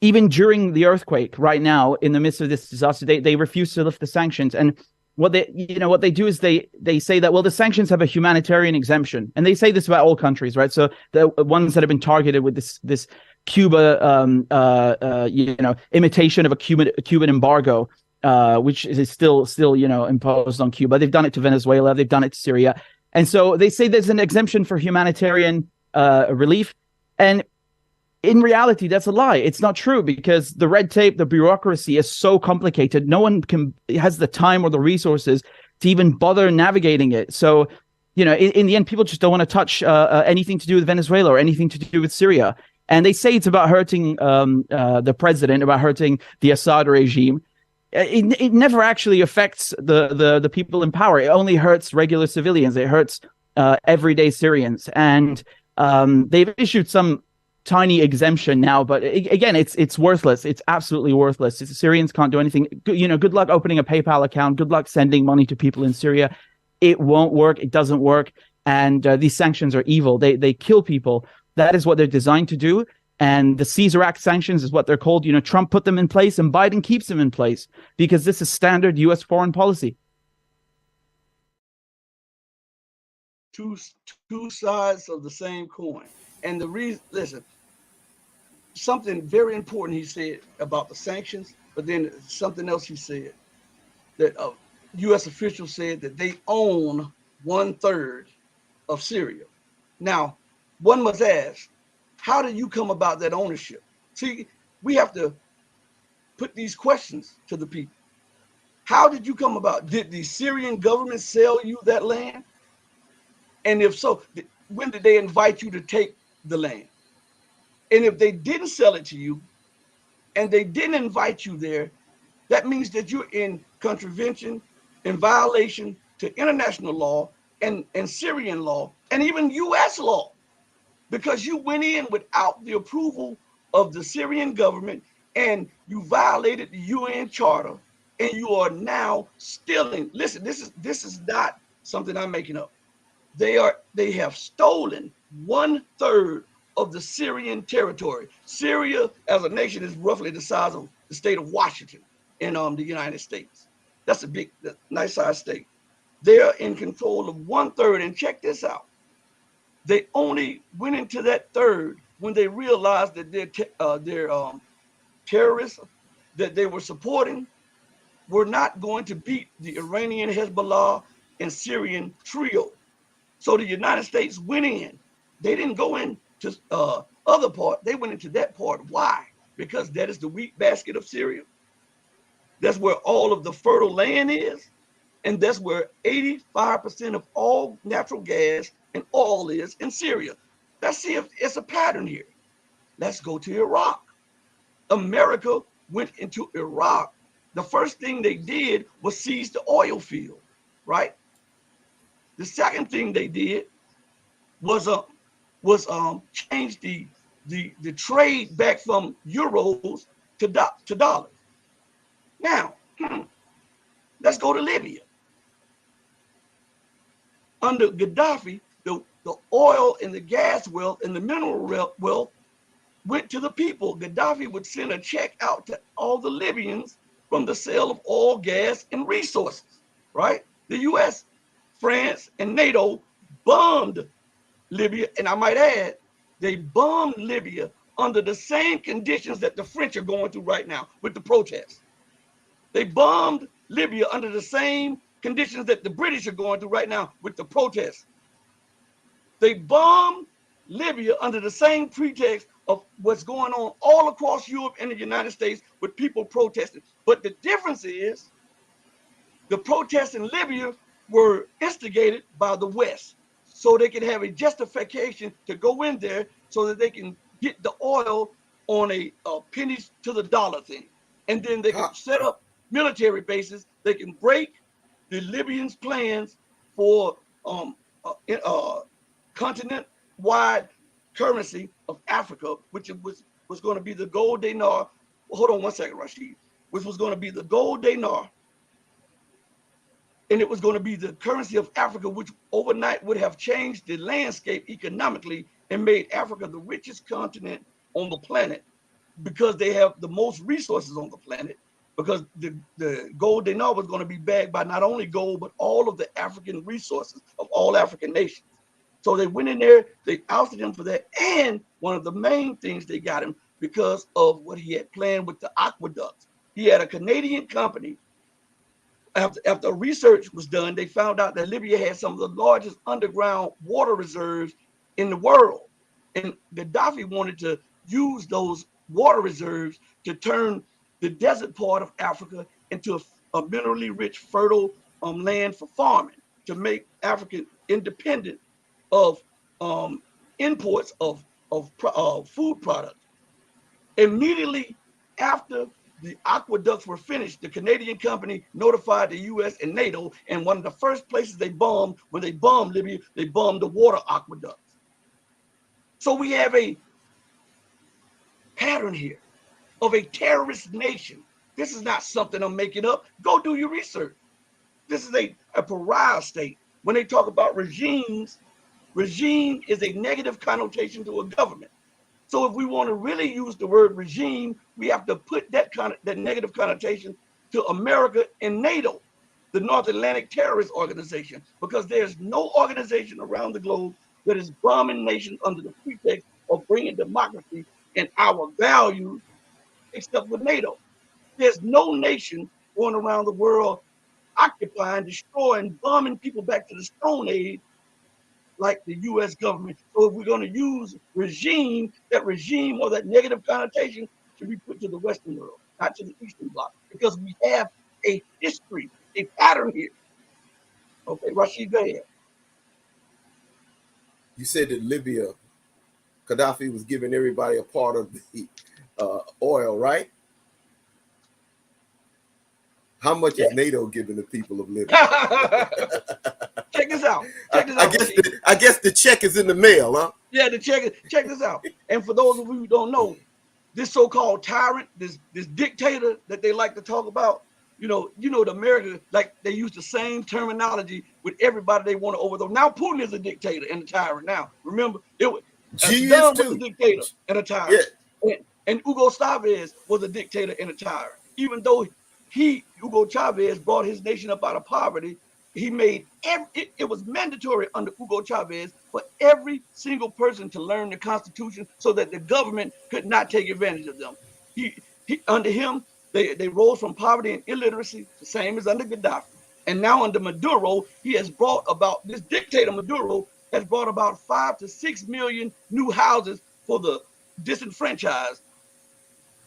even during the earthquake, right now, in the midst of this disaster, they refuse to lift the sanctions. And what they do is they say that, well, the sanctions have a humanitarian exemption, and they say this about all countries, right? So the ones that have been targeted with this Cuba, imitation of a Cuban embargo, which is still imposed on Cuba. They've done it to Venezuela. They've done it to Syria. And so they say there's an exemption for humanitarian relief. And in reality, that's a lie. It's not true, because the red tape, the bureaucracy is so complicated. No one has the time or the resources to even bother navigating it. So, in the end, people just don't want to touch anything to do with Venezuela or anything to do with Syria. And they say it's about hurting the president, about hurting the Assad regime. It never actually affects the people in power. It only hurts regular civilians. It hurts everyday Syrians. And they've issued some tiny exemption now, but again, it's worthless. It's absolutely worthless. Syrians can't do anything. Good luck opening a PayPal account. Good luck sending money to people in Syria. It won't work. It doesn't work. And these sanctions are evil. They kill people. That is what they're designed to do. And the Caesar Act sanctions is what they're called. Trump put them in place, and Biden keeps them in place because this is standard U.S. foreign policy. Two sides of the same coin. And the reason, listen, something very important he said about the sanctions, but then something else he said, that U.S. officials said that they own 1/3 of Syria. Now, one must ask, how do you come about that ownership? See, we have to put these questions to the people. How did you come about? Did the Syrian government sell you that land? And if so, when did they invite you to take the land? And if they didn't sell it to you and they didn't invite you there, that means that you're in contravention, in violation to international law and Syrian law and even U.S. law, because you went in without the approval of the Syrian government and you violated the UN Charter, and you are now stealing. Listen, this is not something I'm making up. They have stolen 1/3 of the Syrian territory. Syria as a nation is roughly the size of the state of Washington in the United States. That's a big, nice sized state. They're in control of 1/3, and check this out. They only went into that third when they realized that their terrorists that they were supporting were not going to beat the Iranian Hezbollah and Syrian trio. So the United States went in. They didn't go into other part. They went into that part. Why? Because that is the wheat basket of Syria. That's where all of the fertile land is. And that's where 85% of all natural gas and oil is in Syria. Let's see if it's a pattern here. Let's go to Iraq. America went into Iraq. The first thing they did was seize the oil field, right? The second thing they did was change the trade back from euros to dollars. Now, Let's go to Libya. Under Gaddafi, the oil and the gas wealth and the mineral wealth went to the people. Gaddafi would send a check out to all the Libyans from the sale of oil, gas, and resources, right? The US, France, and NATO bombed Libya, and I might add, they bombed Libya under the same conditions that the French are going through right now with the protests. They bombed Libya under the same conditions that the British are going through right now with the protests. They bombed Libya under the same pretext of what's going on all across Europe and the United States with people protesting. But the difference is the protests in Libya were instigated by the West so they could have a justification to go in there so that they can get the oil on a pennies to the dollar thing. And then they can set up military bases. They can break the Libyans' plans for continent-wide currency of Africa, which was going to be the gold dinar. Hold on one second, Rashid. Which was going to be the gold dinar, and it was going to be the currency of Africa, which overnight would have changed the landscape economically and made Africa the richest continent on the planet because they have the most resources on the planet. Because the gold dinar was going to be backed by not only gold, but all of the African resources of all African nations. So they went in there, they ousted him for that. And one of the main things they got him because of what he had planned with the aqueducts. He had a Canadian company. After research was done, they found out that Libya had some of the largest underground water reserves in the world. And Gaddafi wanted to use those water reserves to turn the desert part of Africa into a minerally rich, fertile land for farming, to make Africa independent of imports of food products. Immediately after the aqueducts were finished, the Canadian company notified the US and NATO, and one of the first places they bombed, when they bombed Libya, they bombed the water aqueducts. So we have a pattern here of a terrorist nation. This is not something I'm making up. Go do your research. This is a pariah state. When they talk about regimes, regime is a negative connotation to a government. So if we want to really use the word regime, we have to put that negative connotation to America and NATO, the North Atlantic Terrorist Organization, because there's no organization around the globe that is bombing nations under the pretext of bringing democracy and our values except for NATO. There's no nation going around the world occupying, destroying, bombing people back to the Stone Age like the US government. So if we're going to use regime, that regime or that negative connotation should be put to the Western world, not to the Eastern Bloc, because we have a history, a pattern here. Okay, Rashid, go ahead. You said that Libya, Gaddafi was giving everybody a part of the oil, right? How much is NATO giving the people of Libya? Check this out. I guess the check is in the mail, huh? Yeah, check this out. And for those of you who don't know, this so-called tyrant, this dictator that they like to talk about, you know, the America, like they use the same terminology with everybody they want to overthrow. Now Putin is a dictator and a tyrant. Now, remember, Saddam was a dictator and a tyrant. Yeah. And Hugo Chavez was a dictator and a tyrant. Even though Hugo Chavez brought his nation up out of poverty, he made it was mandatory under Hugo Chavez for every single person to learn the Constitution so that the government could not take advantage of them. Under him, they rose from poverty and illiteracy, the same as under Gaddafi. And now under Maduro, he has brought about, this dictator Maduro has brought about 5 to 6 million new houses for the disenfranchised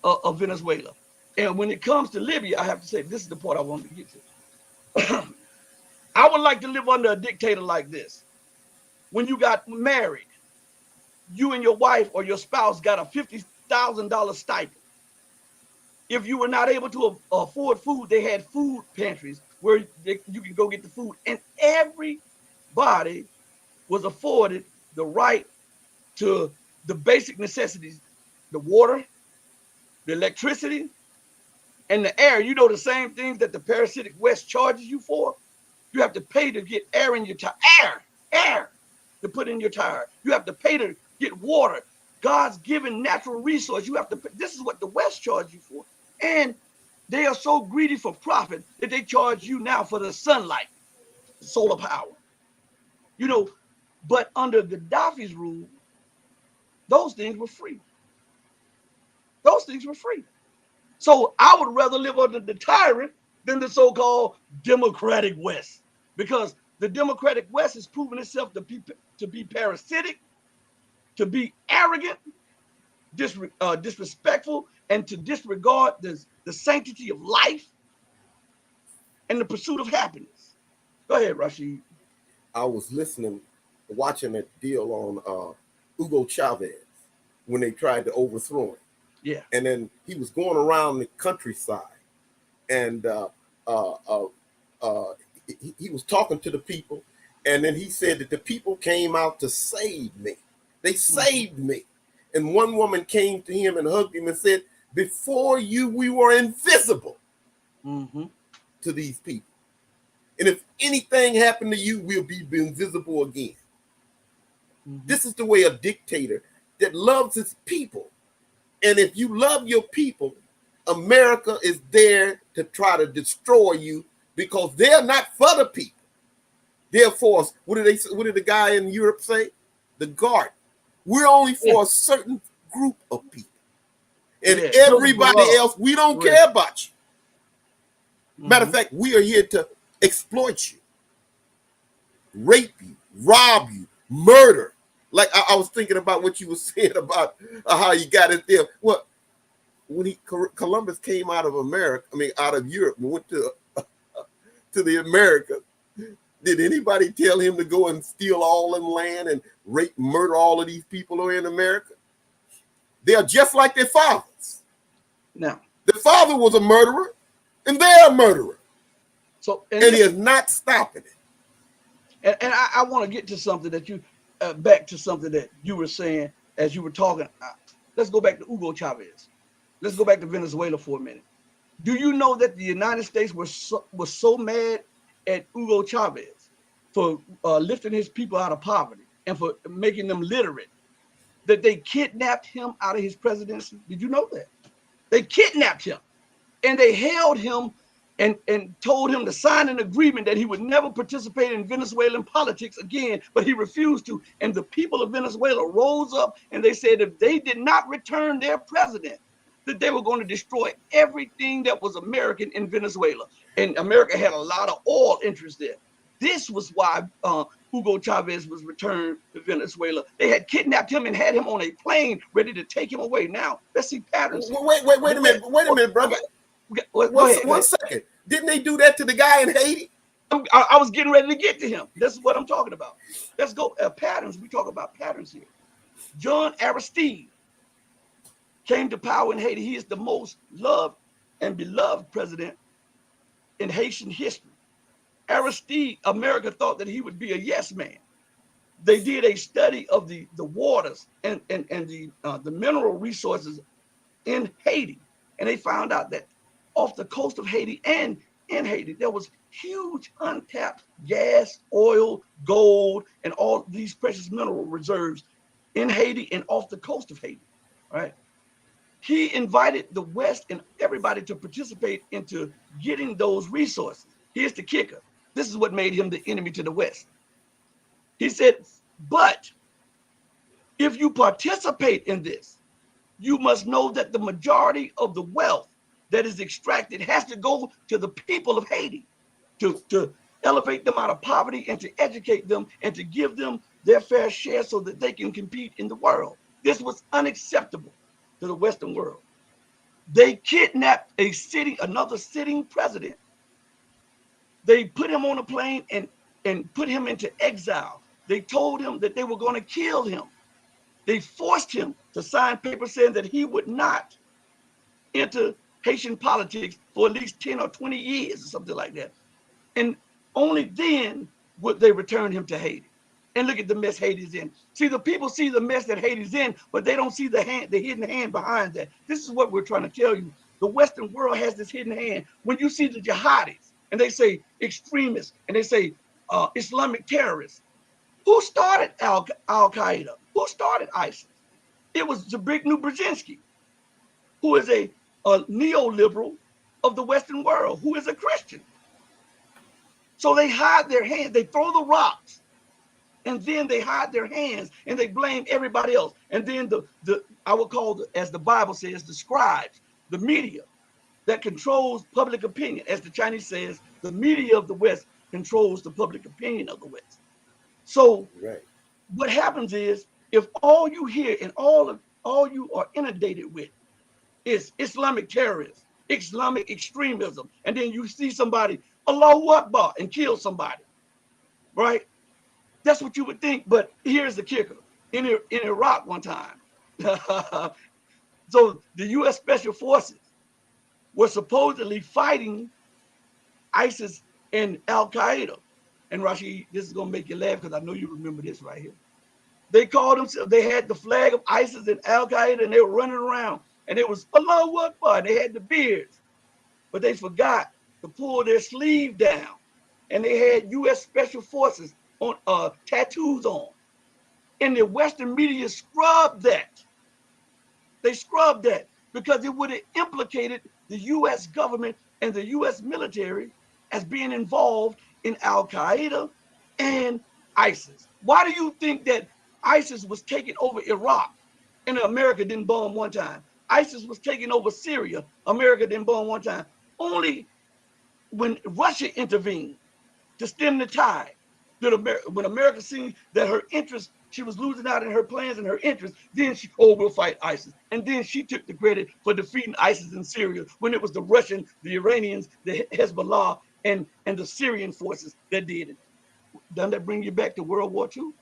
of Venezuela. And when it comes to Libya, I have to say, this is the part I wanted to get to. I would like to live under a dictator like this. When you got married, you and your wife or your spouse got a $50,000 stipend. If you were not able to afford food, they had food pantries where you can go get the food. And everybody was afforded the right to the basic necessities, the water, the electricity, And the air, you know, the same things that the parasitic West charges you for, you have to pay to get air in your tire. Air to put in your tire. You have to pay to get water. God's given natural resource. You have to pay. This is what the West charges you for. And they are so greedy for profit that they charge you now for the sunlight, solar power. You know, but under Gaddafi's rule, those things were free. Those things were free. So I would rather live under the tyrant than the so-called democratic West, because the democratic West has proven itself to be parasitic, to be arrogant, disrespectful, and to disregard the sanctity of life and the pursuit of happiness. Go ahead, Rashid. I was watching that deal on Hugo Chavez when they tried to overthrow him. Yeah. And then he was going around the countryside, and he was talking to the people, and then he said that the people came out to save me. They saved me. And one woman came to him and hugged him and said, before you, we were invisible to these people. And if anything happened to you, we'll be invisible again. This is the way a dictator that loves his people. And if you love your people, America is there to try to destroy you, because they're not for the people. They're for us. What did the guy in Europe say? The garden. We're only for a certain group of people. And everybody else, we don't care about you. Matter of fact, we are here to exploit you, rape you, rob you, murder. Like I was thinking about what you were saying about how you got it there. Well, when Columbus came out of out of Europe and went to the Americas, did anybody tell him to go and steal all them land and rape, murder all of these people who are in America? They are just like their fathers. Now, the father was a murderer, and they're a murderer. So, and he is not stopping it. And I want to get to something that you back to something that you were saying as you were talking. Let's go back to Hugo Chavez. Let's go back to Venezuela for a minute. Do you know that the United States was so mad at Hugo Chavez for lifting his people out of poverty and for making them literate that they kidnapped him out of his presidency? Did you know that? They kidnapped him and they held him and told him to sign an agreement that he would never participate in Venezuelan politics again, but he refused to. And the people of Venezuela rose up and they said if they did not return their president, that they were going to destroy everything that was American in Venezuela. And America had a lot of oil interest there. This was why Hugo Chavez was returned to Venezuela. They had kidnapped him and had him on a plane ready to take him away. Now, let's see patterns. Wait a minute, brother. One second. Didn't they do that to the guy in Haiti? I was getting ready to get to him. This is what I'm talking about. Let's go patterns. We talk about patterns here. John Aristide came to power in Haiti. He is the most loved and beloved president in Haitian history. Aristide, America thought that he would be a yes man. They did a study of the waters and the mineral resources in Haiti, and they found out that off the coast of Haiti and in Haiti, there was huge untapped gas, oil, gold, and all these precious mineral reserves in Haiti and off the coast of Haiti, right? He invited the West and everybody to participate into getting those resources. Here's the kicker. This is what made him the enemy to the West. He said, but if you participate in this, you must know that the majority of the wealth that is extracted has to go to the people of Haiti to elevate them out of poverty and to educate them and to give them their fair share so that they can compete in the world. This was unacceptable to the Western world. They kidnapped another sitting president. They put him on a plane and put him into exile. They told him that they were going to kill him. They forced him to sign papers saying that he would not enter Haitian politics for at least 10 or 20 years or something like that. And only then would they return him to Haiti. And look at the mess Haiti's in. See, the people see the mess that Haiti's in, but they don't see the hidden hand behind that. This is what we're trying to tell you. the Western world has this hidden hand. When you see the jihadis and they say extremists and they say Islamic terrorists, who started Al Qaeda? Who started ISIS? It was Zbigniew Brzezinski, who is a neoliberal of the Western world, who is a Christian. So they hide their hands, they throw the rocks, and then they hide their hands and they blame everybody else. And then the I would call, as the Bible says, the scribes, the media that controls public opinion. As the Chinese says, the media of the West controls the public opinion of the West. So what happens is, if all you hear and all you are inundated with is Islamic terrorism, Islamic extremism, and then you see somebody Allahu Akbar and kill somebody, right? That's what you would think. But here's the kicker: in Iraq one time, so the U.S. Special Forces were supposedly fighting ISIS and Al Qaeda. And Rashid, this is gonna make you laugh because I know you remember this right here. They called themselves, they had the flag of ISIS and Al Qaeda, and they were running around, and it was Allahu Akbar, and they had the beards, but they forgot to pull their sleeve down, and they had U.S. Special Forces on tattoos on, and the Western media scrubbed that. They scrubbed that because it would have implicated the U.S. government and the U.S. military as being involved in Al Qaeda and ISIS. Why do you think that ISIS was taking over Iraq and America didn't bomb one time? ISIS was taking over Syria, America didn't bomb one time. Only when Russia intervened to stem the tide, when America seen that her interests, she was losing out in her plans and her interests, then she, oh, we'll fight ISIS. And then she took the credit for defeating ISIS in Syria when it was the Russian, the Iranians, the Hezbollah, and the Syrian forces that did it. Doesn't that bring you back to World War II?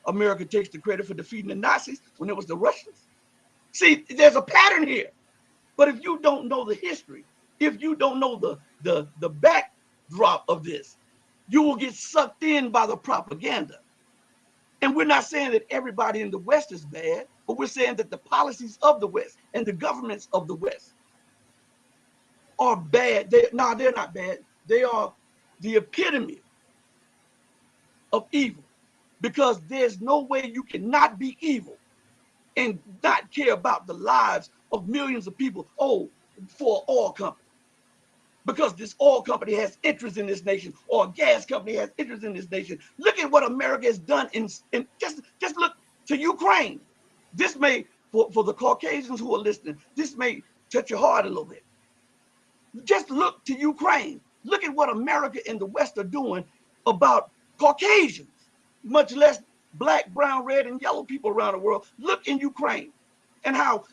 America takes the credit for defeating the Nazis when it was the Russians. See, there's a pattern here. But if you don't know the history, if you don't know the backdrop of this, you will get sucked in by the propaganda. And we're not saying that everybody in the West is bad, but we're saying that the policies of the West and the governments of the West are bad. They're not bad. They are the epitome of evil, because there's no way you cannot be evil and not care about the lives of millions of people. Oh, for an oil company, because this oil company has interest in this nation, or a gas company has interest in this nation. Look at what America has done in just look to Ukraine. This may, for the Caucasians who are listening, this may touch your heart a little bit. Just look to Ukraine. Look at what America and the West are doing about Caucasians, much less black, brown, red, and yellow people around the world. Look in Ukraine and how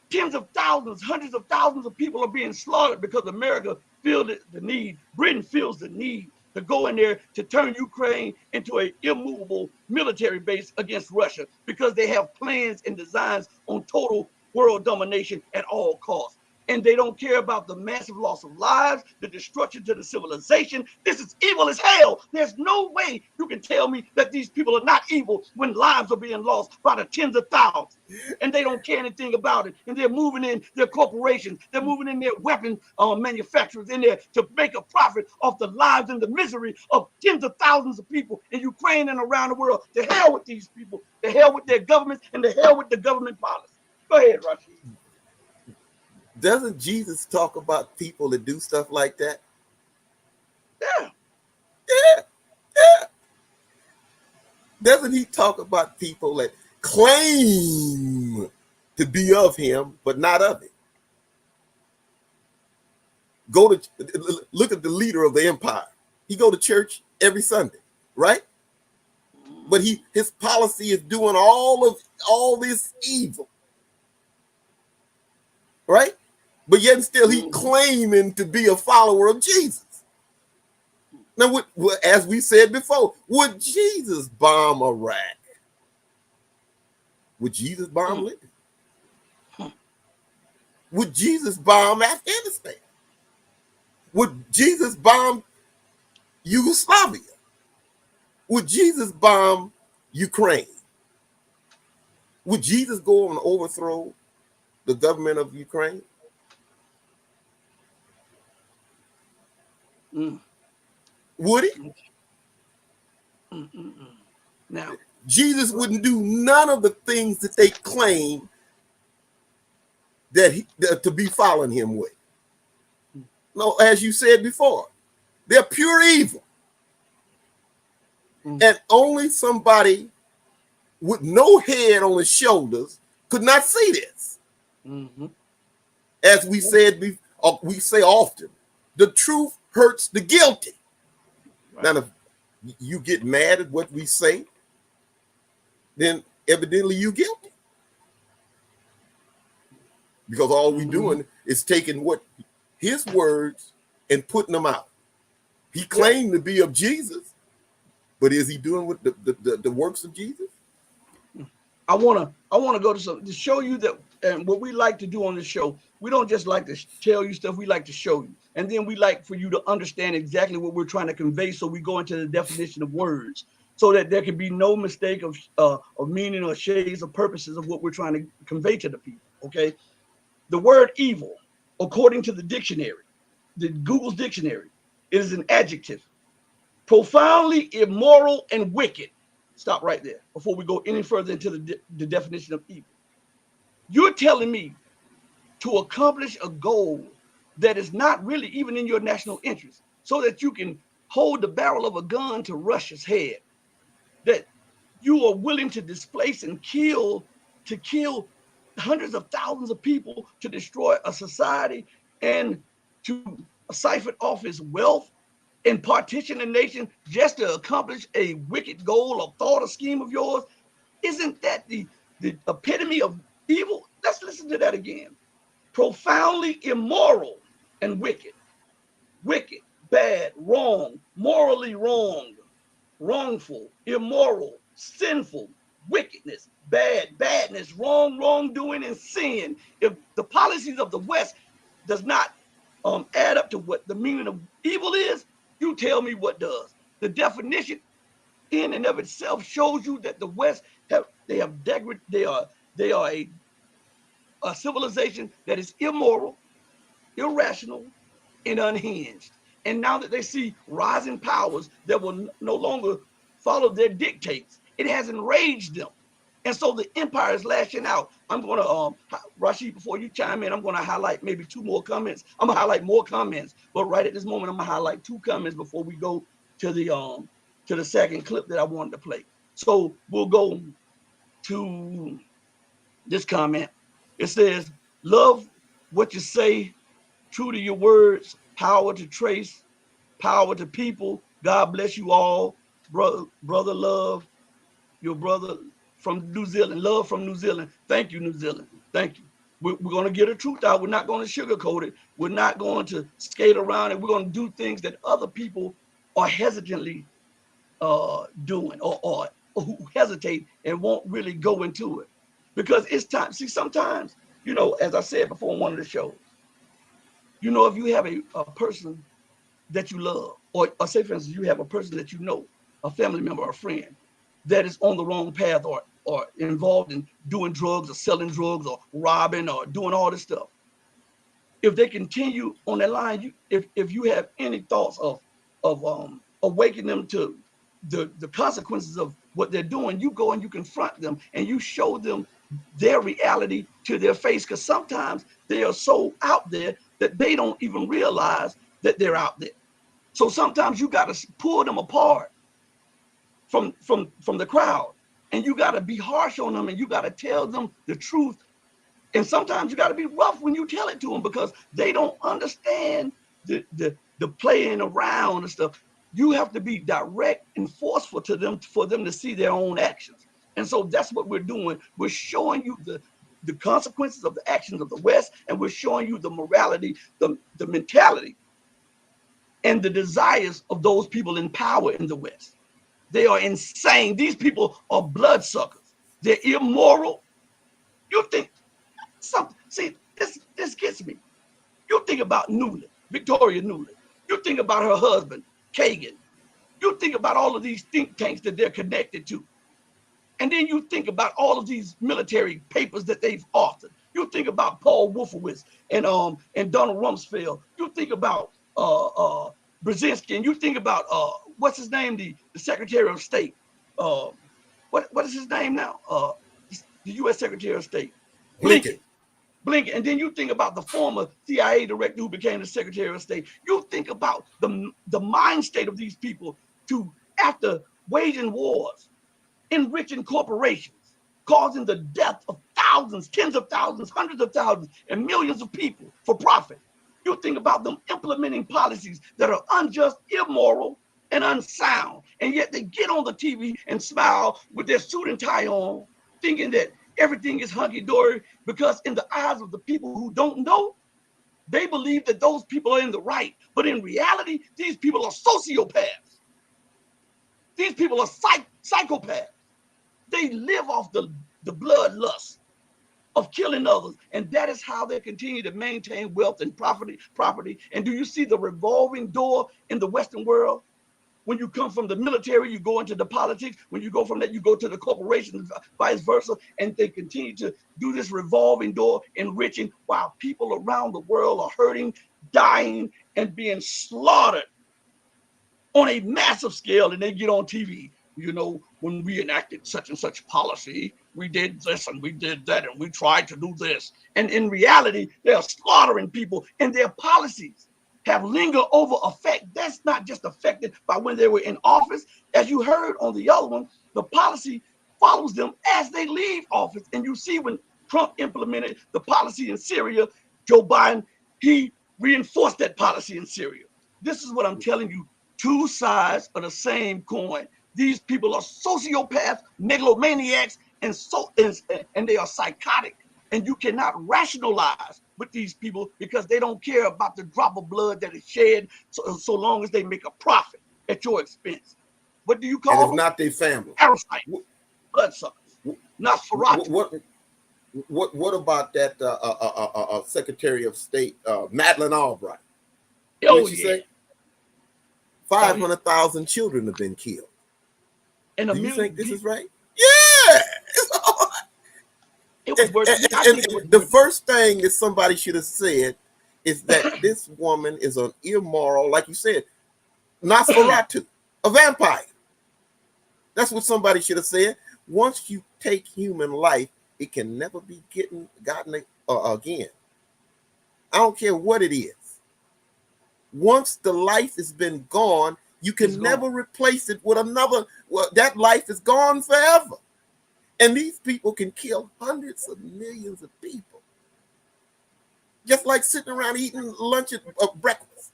tens of thousands, hundreds of thousands of people are being slaughtered because America feels the need, Britain feels the need to go in there to turn Ukraine into an immovable military base against Russia, because they have plans and designs on total world domination at all costs. And they don't care about the massive loss of lives, the destruction to the civilization. This is evil as hell. There's no way you can tell me that these people are not evil when lives are being lost by the tens of thousands. And they don't care anything about it. And they're moving in their corporations. They're moving in their weapon manufacturers in there to make a profit off the lives and the misery of tens of thousands of people in Ukraine and around the world. To hell with these people. To hell with their governments, and to hell with the government policy. Go ahead, Rashid. Doesn't Jesus talk about people that do stuff like that? Yeah. Yeah. Yeah. Doesn't he talk about people that claim to be of him, but not of it? Look at the leader of the empire. He go to church every Sunday, right? But his policy is doing all this evil, right? But yet still he claiming to be a follower of Jesus. Now, as we said before, would Jesus bomb Iraq? Would Jesus bomb Libya? Would Jesus bomb Afghanistan? Would Jesus bomb Yugoslavia? Would Jesus bomb Ukraine? Would Jesus go and overthrow the government of Ukraine? Mm. Would he? Now, Jesus wouldn't do none of the things that they claim that to be following him with. No, as you said before, they're pure evil. And only somebody with no head on his shoulders could not see this. As we said, we say often, the truth hurts the guilty. Right. Now, if you get mad at what we say, then evidently you're guilty. Because all we're doing is taking what his words and putting them out. He claimed to be of Jesus, but is he doing with the works of Jesus? I wanna go to show you that, and what we like to do on this show, we don't just like to tell you stuff, we like to show you. And then we like for you to understand exactly what we're trying to convey. So we go into the definition of words so that there can be no mistake of meaning or shades or purposes of what we're trying to convey to the people. Okay. The word evil, according to the dictionary, the Google's dictionary, it is an adjective. Profoundly immoral and wicked. Stop right there before we go any further into the definition of evil. You're telling me to accomplish a goal that is not really even in your national interest, so that you can hold the barrel of a gun to Russia's head, that you are willing to displace and kill hundreds of thousands of people, to destroy a society and to siphon off its wealth and partition a nation just to accomplish a wicked goal or thought or scheme of yours? Isn't that the epitome of evil? Let's listen to that again. Profoundly immoral and wicked. Wicked, bad, wrong, morally wrong, wrongful, immoral, sinful, wickedness, badness, wrongdoing, and sin. If the policies of the West does not add up to what the meaning of evil is, you tell me what does. The definition in and of itself shows you that the West are a civilization that is immoral, irrational, and unhinged. And now that they see rising powers that will no longer follow their dictates, it has enraged them. And so the empire is lashing out. I'm going to, Rashid, before you chime in, I'm going to highlight maybe two more comments. I'm going to highlight more comments, but right at this moment, I'm going to highlight two comments before we go to the second clip that I wanted to play. So we'll go to this comment. It says, love what you say, true to your words, power to trace, power to people. God bless you all. Brother love, your brother from New Zealand. Love from New Zealand. Thank you, New Zealand. Thank you. We're going to get the truth out. We're not going to sugarcoat it. We're not going to skate around it. We're going to do things that other people are hesitantly doing or who hesitate and won't really go into it. Because it's time. See, sometimes, as I said before on one of the shows, if you have a person that you love, or say, for instance, you have a person that you know, a family member or a friend, that is on the wrong path or involved in doing drugs or selling drugs or robbing or doing all this stuff. If they continue on that line, if you have any thoughts of awakening them to the consequences of what they're doing, you go and you confront them and you show them their reality to their face, because sometimes they are so out there that they don't even realize that they're out there. So sometimes you got to pull them apart from the crowd, and you got to be harsh on them, and you got to tell them the truth. And sometimes you got to be rough when you tell it to them, because they don't understand the playing around and stuff. You have to be direct and forceful to them for them to see their own actions. And so that's what we're doing. We're showing you the consequences of the actions of the West, and we're showing you the morality, the mentality, and the desires of those people in power in the West. They are insane. These people are bloodsuckers. They're immoral. You think something? See, this gets me. You think about Nuland, Victoria Nuland. You think about her husband, Kagan. You think about all of these think tanks that they're connected to. And then you think about all of these military papers that they've authored. You think about Paul Wolfowitz and Donald Rumsfeld. You think about Brzezinski, and you think about what's his name, the Secretary of State. What is his name now? The U.S. Secretary of State, Blinken. Blinken. And then you think about the former CIA director who became the Secretary of State. You think about the mind state of these people to, after waging wars, enriching corporations, causing the death of thousands, tens of thousands, hundreds of thousands, and millions of people for profit. You think about them implementing policies that are unjust, immoral, and unsound. And yet they get on the TV and smile with their suit and tie on, thinking that everything is hunky-dory, because in the eyes of the people who don't know, they believe that those people are in the right. But in reality, these people are sociopaths. These people are psychopaths. They live off the bloodlust of killing others. And that is how they continue to maintain wealth and property. And do you see the revolving door in the Western world? When you come from the military, you go into the politics. When you go from that, you go to the corporations, vice versa. And they continue to do this revolving door, enriching, while people around the world are hurting, dying, and being slaughtered on a massive scale. And they get on TV. You know, when we enacted such and such policy, we did this and we did that, and we tried to do this. And in reality, they are slaughtering people, and their policies have linger over effect. That's not just affected by when they were in office. As you heard on the other one, the policy follows them as they leave office. And you see when Trump implemented the policy in Syria, Joe Biden, he reinforced that policy in Syria. This is what I'm telling you, two sides of the same coin. These people are sociopaths, megalomaniacs, and they are psychotic. And you cannot rationalize with these people because they don't care about the drop of blood that is shed, so long as they make a profit at your expense. What do you call them? And it's not their family. Parasites, bloodsuckers, Nosferatu. What about that Secretary of State, Madeleine Albright? Oh, yeah. Say? 500,000 children have been killed. And do you think this is right? Yeah. It was worse. And the first thing that somebody should have said is that this woman is an immoral, like you said, Nosferatu, a vampire. That's what somebody should have said. Once you take human life, it can never be gotten again. I don't care what it is. Once the life has been gone, you can never replace it with another. Well, that life is gone forever. And these people can kill hundreds of millions of people. Just like sitting around eating lunch or breakfast.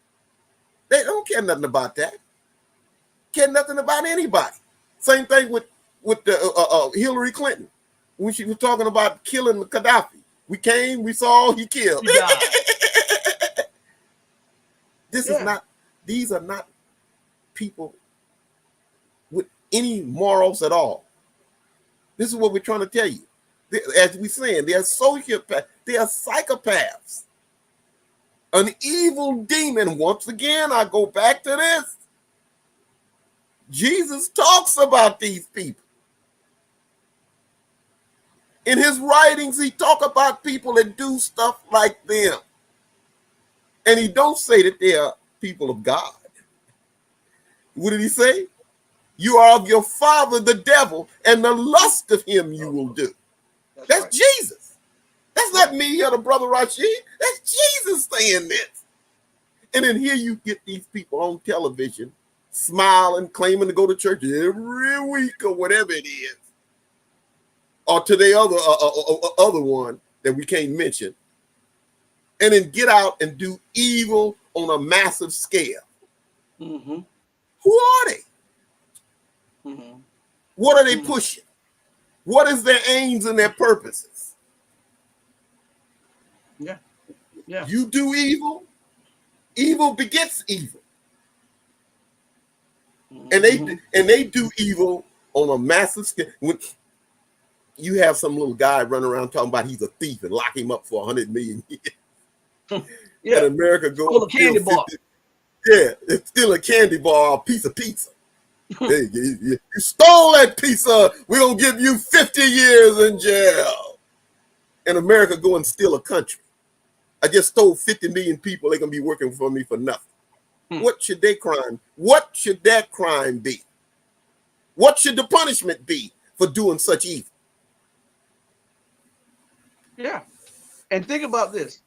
They don't care nothing about that. Care nothing about anybody. Same thing with the Hillary Clinton. When she was talking about killing Gaddafi. We came, we saw, he killed. These are not people with any morals at all. This is what we're trying to tell you. As we're saying, they are sociopaths, they are psychopaths. An evil demon. Once again, I go back to this. Jesus talks about these people. In his writings, he talk about people that do stuff like them. And he don't say that they are people of God. What did he say? You are of your father, the devil, and the lust of him you will do. That's right. Jesus. That's not me or the brother Rashid. That's Jesus saying this. And then here you get these people on television smiling, claiming to go to church every week or whatever it is. Or to the other one that we can't mention. And then get out and do evil on a massive scale. Mm-hmm. Who are they? Mm-hmm. What are they pushing? What is their aims and their purposes? Yeah. You do evil, evil begets evil. Mm-hmm. And they do evil on a massive scale. When you have some little guy running around talking about he's a thief and lock him up for 100 million years. Yeah. And America goes Full of candy bar. Yeah, it's still a candy bar or a piece of pizza. Hey, you stole that pizza. We're going to give you 50 years in jail. And America go and steal a country. I just stole 50 million people. They're going to be working for me for nothing. What should their crime? What should their crime be? What should the punishment be for doing such evil? Yeah. And think about this.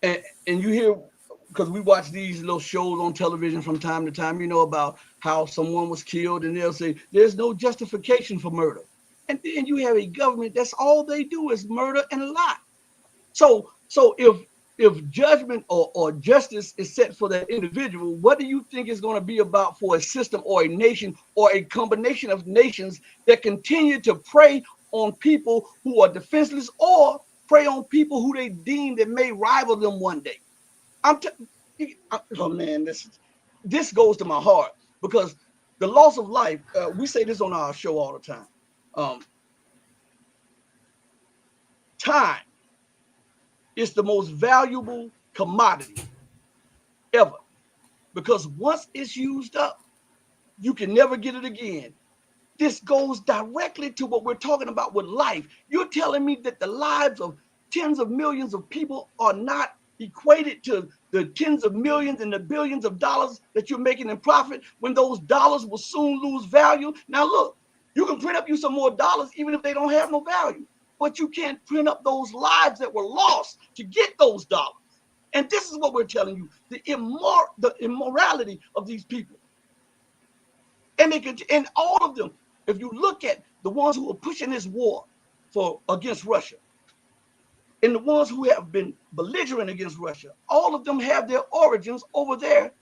And you hear, because we watch these little shows on television from time to time, about how someone was killed, and they'll say there's no justification for murder. And then you have a government that's all they do is murder and lie. So if judgment or justice is set for that individual, what do you think is going to be about for a system or a nation or a combination of nations that continue to prey on people who are defenseless or prey on people who they deem that may rival them one day? Oh man, this goes to my heart, because the loss of life, we say this on our show all the time. Time is the most valuable commodity ever, because once it's used up, you can never get it again. This goes directly to what we're talking about with life. You're telling me that the lives of tens of millions of people are not equated to the tens of millions and the billions of dollars that you're making in profit, when those dollars will soon lose value? Now look, you can print up you some more dollars even if they don't have no value, but you can't print up those lives that were lost to get those dollars. And this is what we're telling you, the immorality of these people. And all of them, if you look at the ones who are pushing this war against Russia, and the ones who have been belligerent against Russia, all of them have their origins over there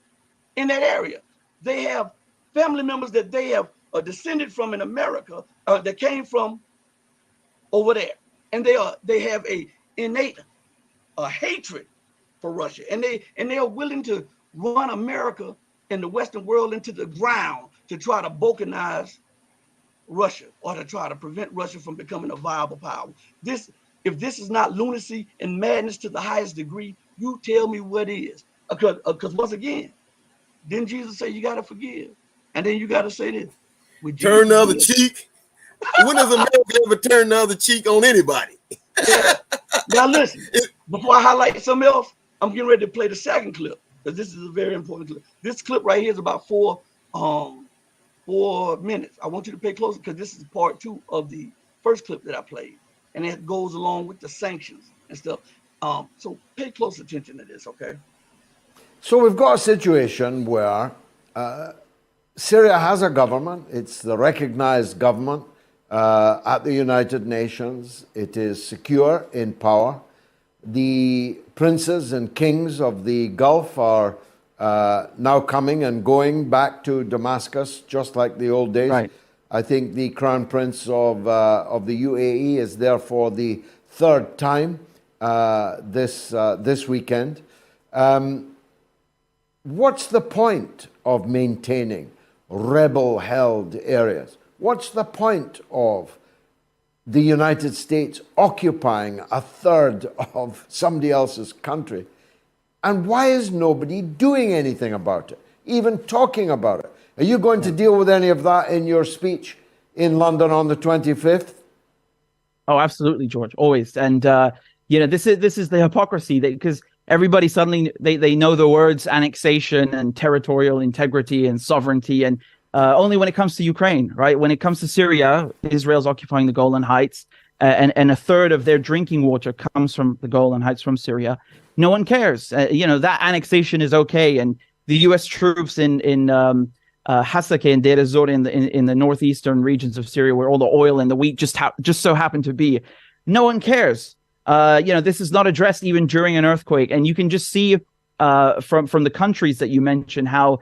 in that area. They have family members that they have descended from in America that came from over there, and they have a innate hatred for Russia, and they are willing to run America and the Western world into the ground to try to balkanize Russia, or to try to prevent Russia from becoming a viable power. If this is not lunacy and madness to the highest degree, you tell me what is. Because once again, didn't Jesus say you got to forgive? And then you got to say this: turn the other cheek. When does America ever turn the other cheek on anybody? Yeah. Now listen, before I highlight something else, I'm getting ready to play the second clip, because this is a very important clip. This clip right here is about 4 minutes. I want you to pay close, because this is part 2 of the first clip that I played, and it goes along with the sanctions and stuff. So pay close attention to this, okay? So we've got a situation where Syria has a government. It's the recognized government at the United Nations. It is secure in power. The princes and kings of the Gulf are now coming and going back to Damascus, just like the old days. Right. I think the Crown Prince of the UAE is there for the 3rd time this weekend. What's the point of maintaining rebel-held areas? What's the point of the United States occupying a third of somebody else's country? And why is nobody doing anything about it, even talking about it? Are you going to deal with any of that in your speech in London on the 25th? Oh, absolutely, George, always. And this is the hypocrisy, because everybody suddenly they know the words annexation and territorial integrity and sovereignty, and only when it comes to Ukraine, right? When it comes to Syria, Israel's occupying the Golan Heights, and a third of their drinking water comes from the Golan Heights, from Syria. No one cares. That annexation is okay, and the U.S. troops in Hasakeh and Deir ez-Zor in the northeastern regions of Syria, where all the oil and the wheat just so happen to be. No one cares. This is not addressed even during an earthquake, and you can just see from the countries that you mentioned how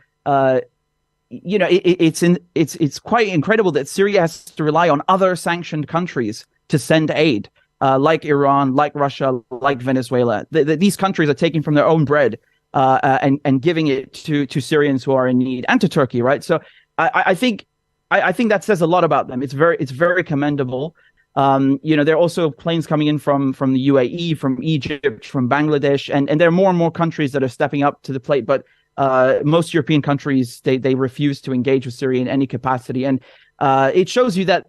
it's quite incredible that Syria has to rely on other sanctioned countries to send aid, like Iran, like Russia, like Venezuela. These countries are taking from their own bread and giving it to Syrians who are in need, and to Turkey, right? So I think that says a lot about them. It's very commendable. There are also planes coming in from the UAE, from Egypt, from Bangladesh, and there are more and more countries that are stepping up to the plate. But most European countries, they refuse to engage with Syria in any capacity, and it shows you that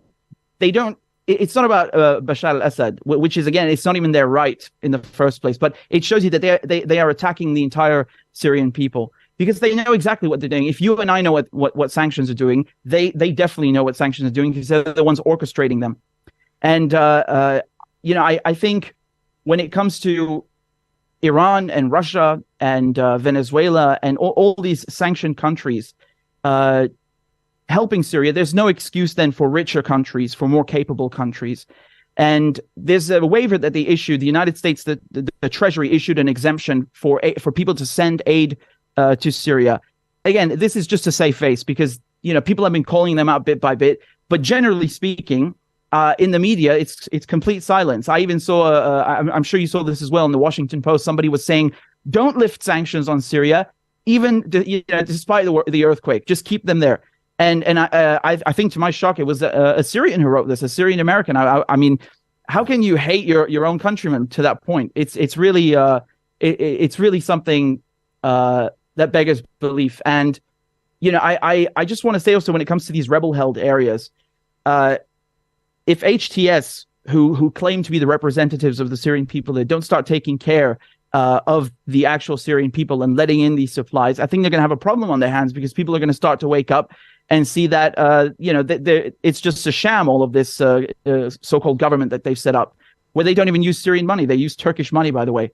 they don't. It's not about Bashar al-Assad, which is, again, it's not even their right in the first place. But it shows you that they are attacking the entire Syrian people. because they know exactly what they're doing. If you and I know what sanctions are doing, they definitely know what sanctions are doing because they're the ones orchestrating them. And I think when it comes to Iran and Russia and Venezuela and all these sanctioned countries helping Syria, there's no excuse then for richer countries, for more capable countries. And there's a waiver that they issued. The United States, the Treasury issued an exemption for people to send aid to Syria. Again, this is just to save face because people have been calling them out bit by bit. But generally speaking, in the media, it's complete silence. I even saw, I'm sure you saw this as well in the Washington Post. Somebody was saying, "Don't lift sanctions on Syria, even despite the earthquake. Just keep them there." And I think to my shock, it was a Syrian who wrote this, a Syrian American. I mean, how can you hate your own countrymen to that point? It's really something that beggars belief. And I just want to say also, when it comes to these rebel-held areas, if HTS, who claim to be the representatives of the Syrian people, they don't start taking care of the actual Syrian people and letting in these supplies, I think they're going to have a problem on their hands, because people are going to start to wake up and see that it's just a sham, all of this so-called government that they've set up, where they don't even use Syrian money. They use Turkish money, by the way.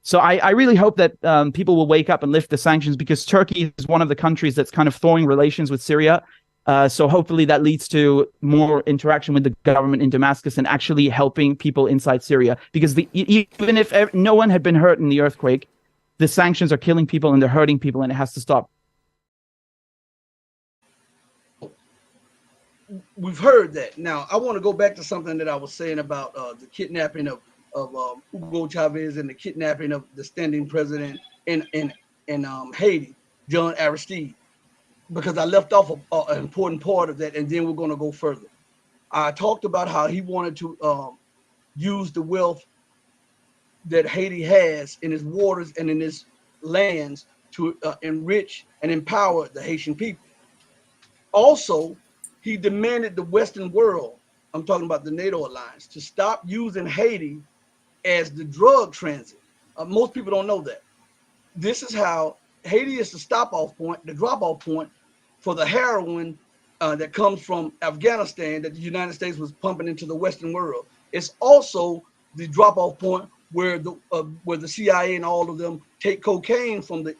So I really hope that people will wake up and lift the sanctions, because Turkey is one of the countries that's kind of thawing relations with Syria. So hopefully that leads to more interaction with the government in Damascus and actually helping people inside Syria. Because even if no one had been hurt in the earthquake, the sanctions are killing people and they're hurting people, and it has to stop. We've heard that. Now, I want to go back to something that I was saying about the kidnapping of Hugo Chavez and the kidnapping of the standing president in Haiti, John Aristide, because I left off an important part of that, and then we're going to go further. I talked about how he wanted to use the wealth that Haiti has in its waters and in its lands to enrich and empower the Haitian people. Also, he demanded the Western world, I'm talking about the NATO alliance, to stop using Haiti as the drug transit. Most people don't know that. This is how Haiti is the stop-off point, the drop-off point for the heroin that comes from Afghanistan that the United States was pumping into the Western world. It's also the drop-off point where the CIA and all of them take cocaine from the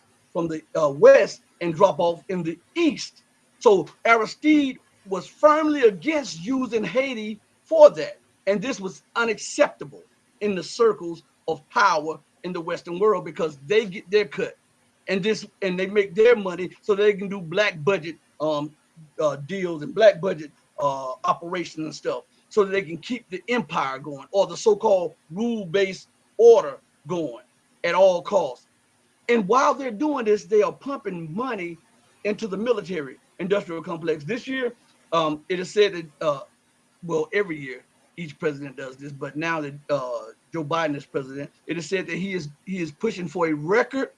West and drop off in the East. So Aristide was firmly against using Haiti for that. And this was unacceptable in the circles of power in the Western world, because they get their cut and they make their money so they can do black budget deals and black budget operations and stuff, so that they can keep the empire going, or the so-called rule-based order going at all costs. And while they're doing this, they are pumping money into the military industrial complex. This year, it is said that, every year each president does this, but now that Joe Biden is president, it is said that he is pushing for a record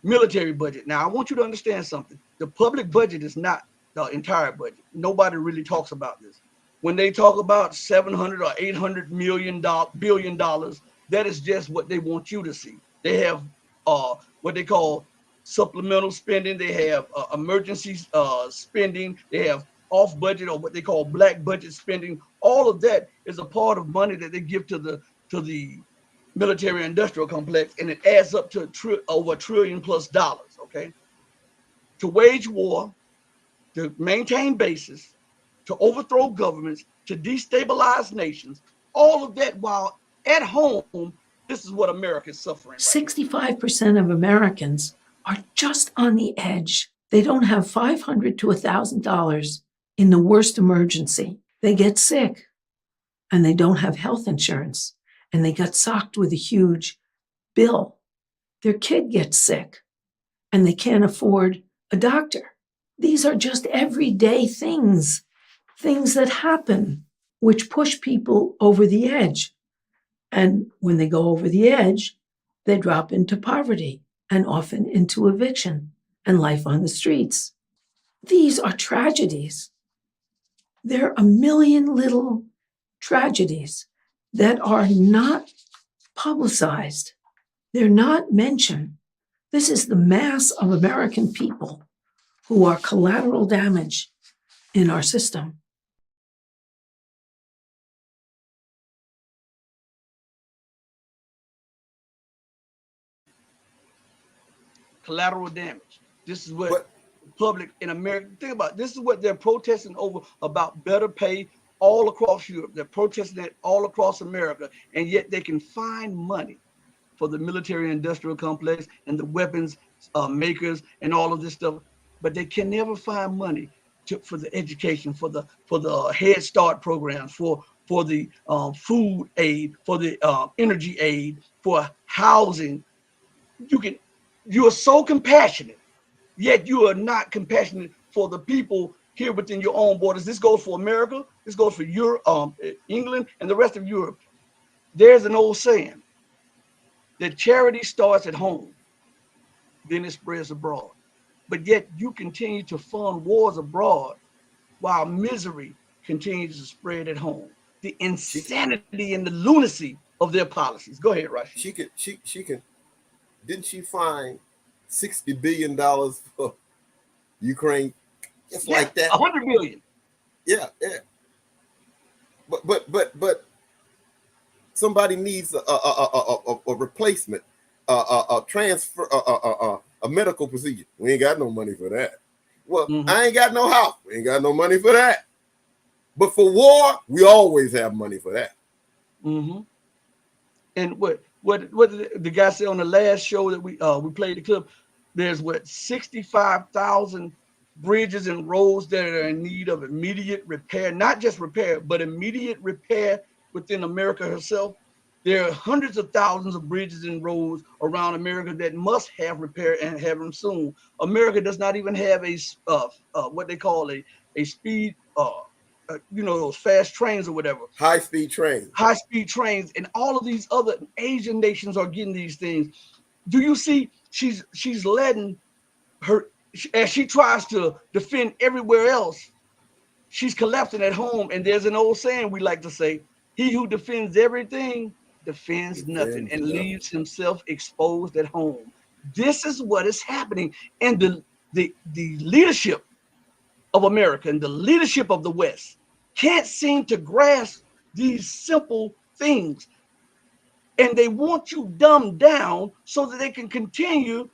military budget. Now, I want you to understand something. The public budget is not the entire budget. Nobody really talks about this. When they talk about $700 or $800 billion, that is just what they want you to see. They have what they call supplemental spending. They have emergency spending. They have off budget, or what they call black budget spending. All of that is a part of money that they give to the military industrial complex, and it adds up to over $1 trillion plus, okay? To wage war, to maintain bases, to overthrow governments, to destabilize nations, all of that while at home. This is what America is suffering right 65% of Americans are just on the edge. They don't have $500 to $1,000 in the worst emergency. They get sick and they don't have health insurance, and they got socked with a huge bill. Their kid gets sick and they can't afford a doctor. These are just everyday things that happen, which push people over the edge. And when they go over the edge, they drop into poverty and often into eviction and life on the streets. These are tragedies. There are a million little tragedies that are not publicized. They're not mentioned. This is the mass of American people who are collateral damage in our system. Collateral damage. This is what But the public in America think about. This is what they're protesting over, about better pay all across Europe. They're protesting it all across America, and yet they can find money for the military industrial complex and the weapons makers and all of this stuff, but they can never find money for the education, for the Head Start programs, for the food aid, for the energy aid, for housing. You are so compassionate, yet you are not compassionate for the people here within your own borders. This goes for America. This goes for Europe, England, and the rest of Europe. There's an old saying that charity starts at home, then it spreads abroad. But yet you continue to fund wars abroad while misery continues to spread at home. The insanity and the lunacy of their policies. Go ahead, Rashi. she can. Didn't she find $60 billion for Ukraine? Just like that. 100 billion. Yeah. But somebody needs a replacement, a transfer, a medical procedure. We ain't got no money for that. Well, I ain't got no house. We ain't got no money for that. But for war, we always have money for that. And what did the guy say on the last show that we played the clip? There's 65,000 bridges and roads that are in need of immediate repair, not just repair, but immediate repair within America herself. There are hundreds of thousands of bridges and roads around America that must have repair and have them soon. America does not even have a what they call a speed, those fast trains or whatever. High-speed trains. High-speed trains, and all of these other Asian nations are getting these things. Do you see? She's letting her, as she tries to defend everywhere else, she's collapsing at home. And there's an old saying we like to say: "He who defends everything defends nothing and leaves himself exposed at home." This is what is happening, and the leadership of America and the leadership of the West can't seem to grasp these simple things, and they want you dumbed down so that they can continue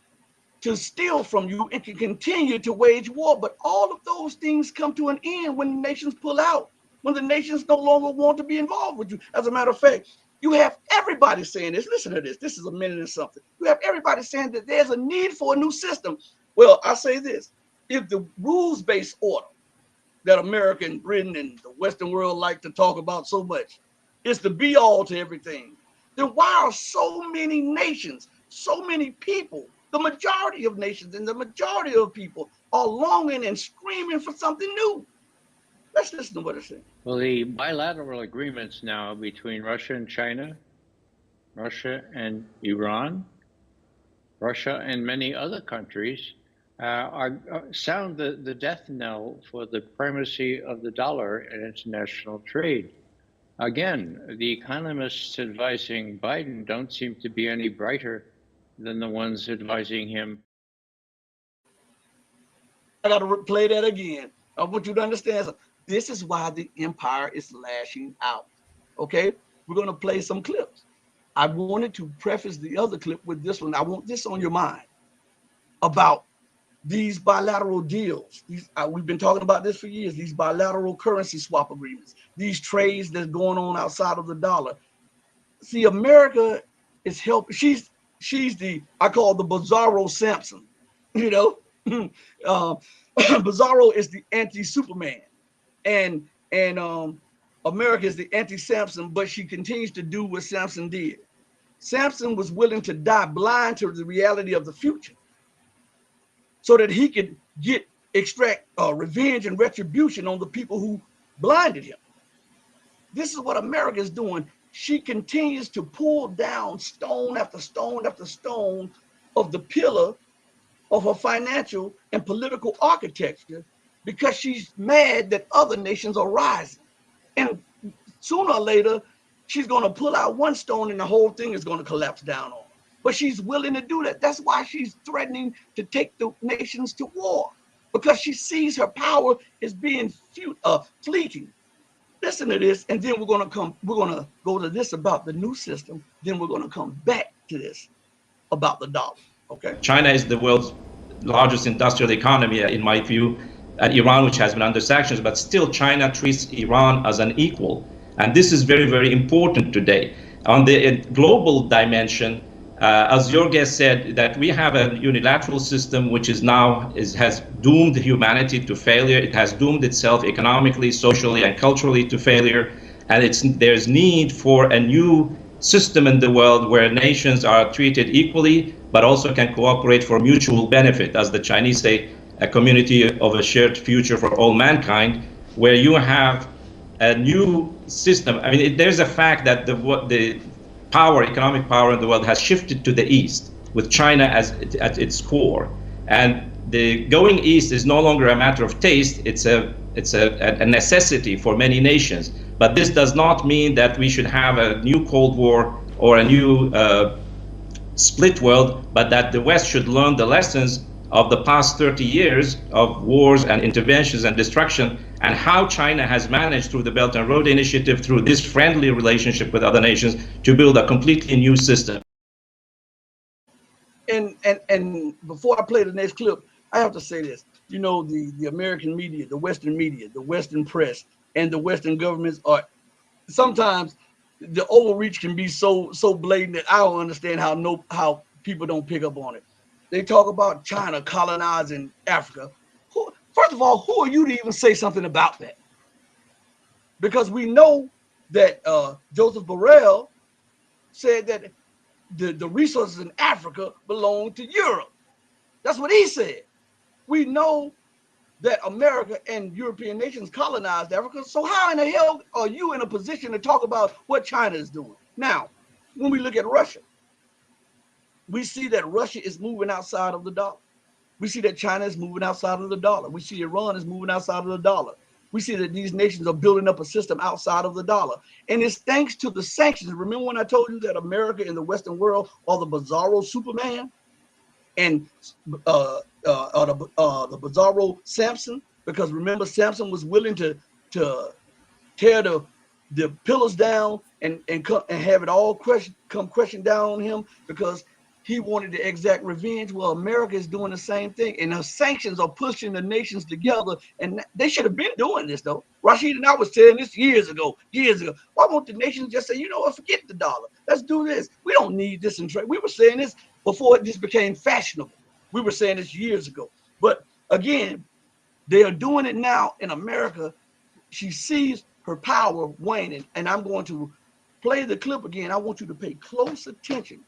to steal from you and can continue to wage war. But all of those things come to an end when the nations pull out, when the nations no longer want to be involved with you. As a matter of fact, you have everybody saying this. Listen to this. This is a minute and something. You have everybody saying that there's a need for a new system. Well, I say this: if the rules-based order that America and Britain and the Western world like to talk about so much is the be-all to everything, then why are so many nations, so many people, the majority of nations and the majority of people are longing and screaming for something new? Let's listen to what it's saying. Well, the bilateral agreements now between Russia and China, Russia and Iran, Russia and many other countries sound the death knell for the primacy of the dollar in international trade. Again, the economists advising Biden don't seem to be any brighter than the ones advising him. I got to play that again. I want you to understand something. This is why the empire is lashing out. Okay, we're going to play some clips. I wanted to preface the other clip with this one. I want this on your mind about these bilateral deals. We've been talking about this for years. These bilateral currency swap agreements, these trades that's going on outside of the dollar. See, America is helping. She's the, I call the Bizarro Samson. Bizarro is the anti-Superman, and America is the anti-Samson, but she continues to do what Samson did. Samson was willing to die blind to the reality of the future so that he could extract revenge and retribution on the people who blinded him. This is what America is doing. She continues to pull down stone after stone after stone of the pillar of her financial and political architecture because she's mad that other nations are rising. And sooner or later, she's going to pull out one stone and the whole thing is going to collapse down on her. but she's willing to do that. That's why she's threatening to take the nations to war, because she sees her power as being fleeting. Listen to this, and then we're gonna go to this about the new system. Then we're gonna come back to this about the dollar. Okay. China is the world's largest industrial economy, in my view, and Iran, which has been under sanctions, but still China treats Iran as an equal. And this is very, very important today. On the global dimension, as your guest said, that we have a unilateral system which has doomed humanity to failure. It has doomed itself economically, socially, and culturally to failure. And there's need for a new system in the world where nations are treated equally, but also can cooperate for mutual benefit, as the Chinese say, a community of a shared future for all mankind, where you have a new system. I mean, there's a fact that the economic power in the world has shifted to the east, with China at its core. And the going east is no longer a matter of taste, it's a necessity for many nations. But this does not mean that we should have a new Cold War or a new split world, but that the West should learn the lessons of the past 30 years of wars and interventions and destruction, and how China has managed through the Belt and Road Initiative, through this friendly relationship with other nations, to build a completely new system. And before I play the next clip, I have to say this. You know, the American media, the Western press, and the Western governments are sometimes, the overreach can be so blatant that I don't understand how people don't pick up on it. They talk about China colonizing Africa. First of all, who are you to even say something about that? Because we know that Joseph Borrell said that the resources in Africa belong to Europe. That's what he said. We know that America and European nations colonized Africa. So how in the hell are you in a position to talk about what China is doing? Now, when we look at Russia, we see that Russia is moving outside of the dollar. We see that China is moving outside of the dollar. We see Iran is moving outside of the dollar. We see that these nations are building up a system outside of the dollar. And it's thanks to the sanctions. Remember when I told you that America and the Western world are the bizarro Superman? And the bizarro Samson? Because remember, Samson was willing to tear the pillars down and have it all come crashing down on him because he wanted to exact revenge. Well, America is doing the same thing, and the sanctions are pushing the nations together, and they should have been doing this, though. Rashid and I was saying this years ago. Why won't the nations just say, you know what, forget the dollar. Let's do this. We don't need this in trade. We were saying this before it just became fashionable. We were saying this years ago. But again, they are doing it now in America. She sees her power waning, and I'm going to play the clip again. I want you to pay close attention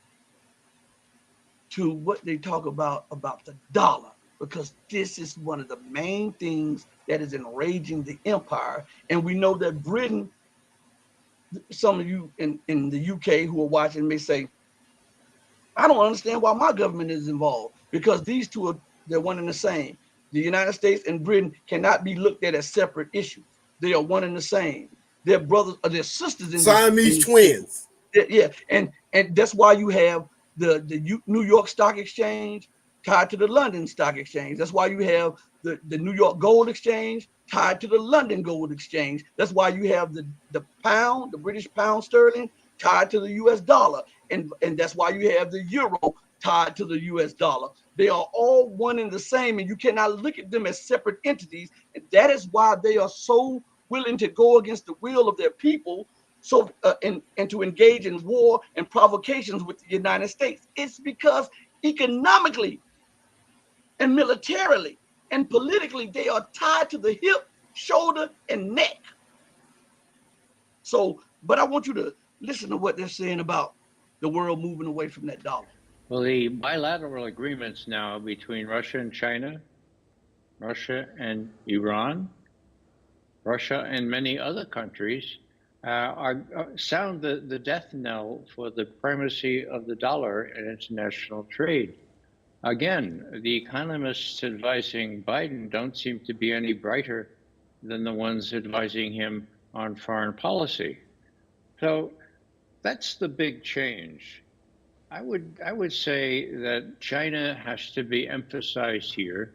to what they talk about the dollar, because this is one of the main things that is enraging the empire. And we know that Britain, some of you in the UK who are watching may say, I don't understand why my government is involved, because these two they're one and the same. The United States and Britain cannot be looked at as separate issues. They are one and the same. They're brothers or they're sisters in Siamese twins. Yeah, and that's why you have the New York Stock Exchange tied to the London Stock Exchange. That's why you have the New York Gold Exchange tied to the London Gold Exchange. That's why you have the pound, the British pound sterling, tied to the US dollar. And that's why you have the euro tied to the US dollar. They are all one and the same, and you cannot look at them as separate entities. And that is why they are so willing to go against the will of their people, so and to engage in war and provocations with the United States. It's because economically and militarily and politically, they are tied to the hip, shoulder, and neck. So, but I want you to listen to what they're saying about the world moving away from that dollar. Well, the bilateral agreements now between Russia and China, Russia and Iran, Russia and many other countries sound the death knell for the primacy of the dollar in international trade. Again, the economists advising Biden don't seem to be any brighter than the ones advising him on foreign policy. So that's the big change. I would say that China has to be emphasized here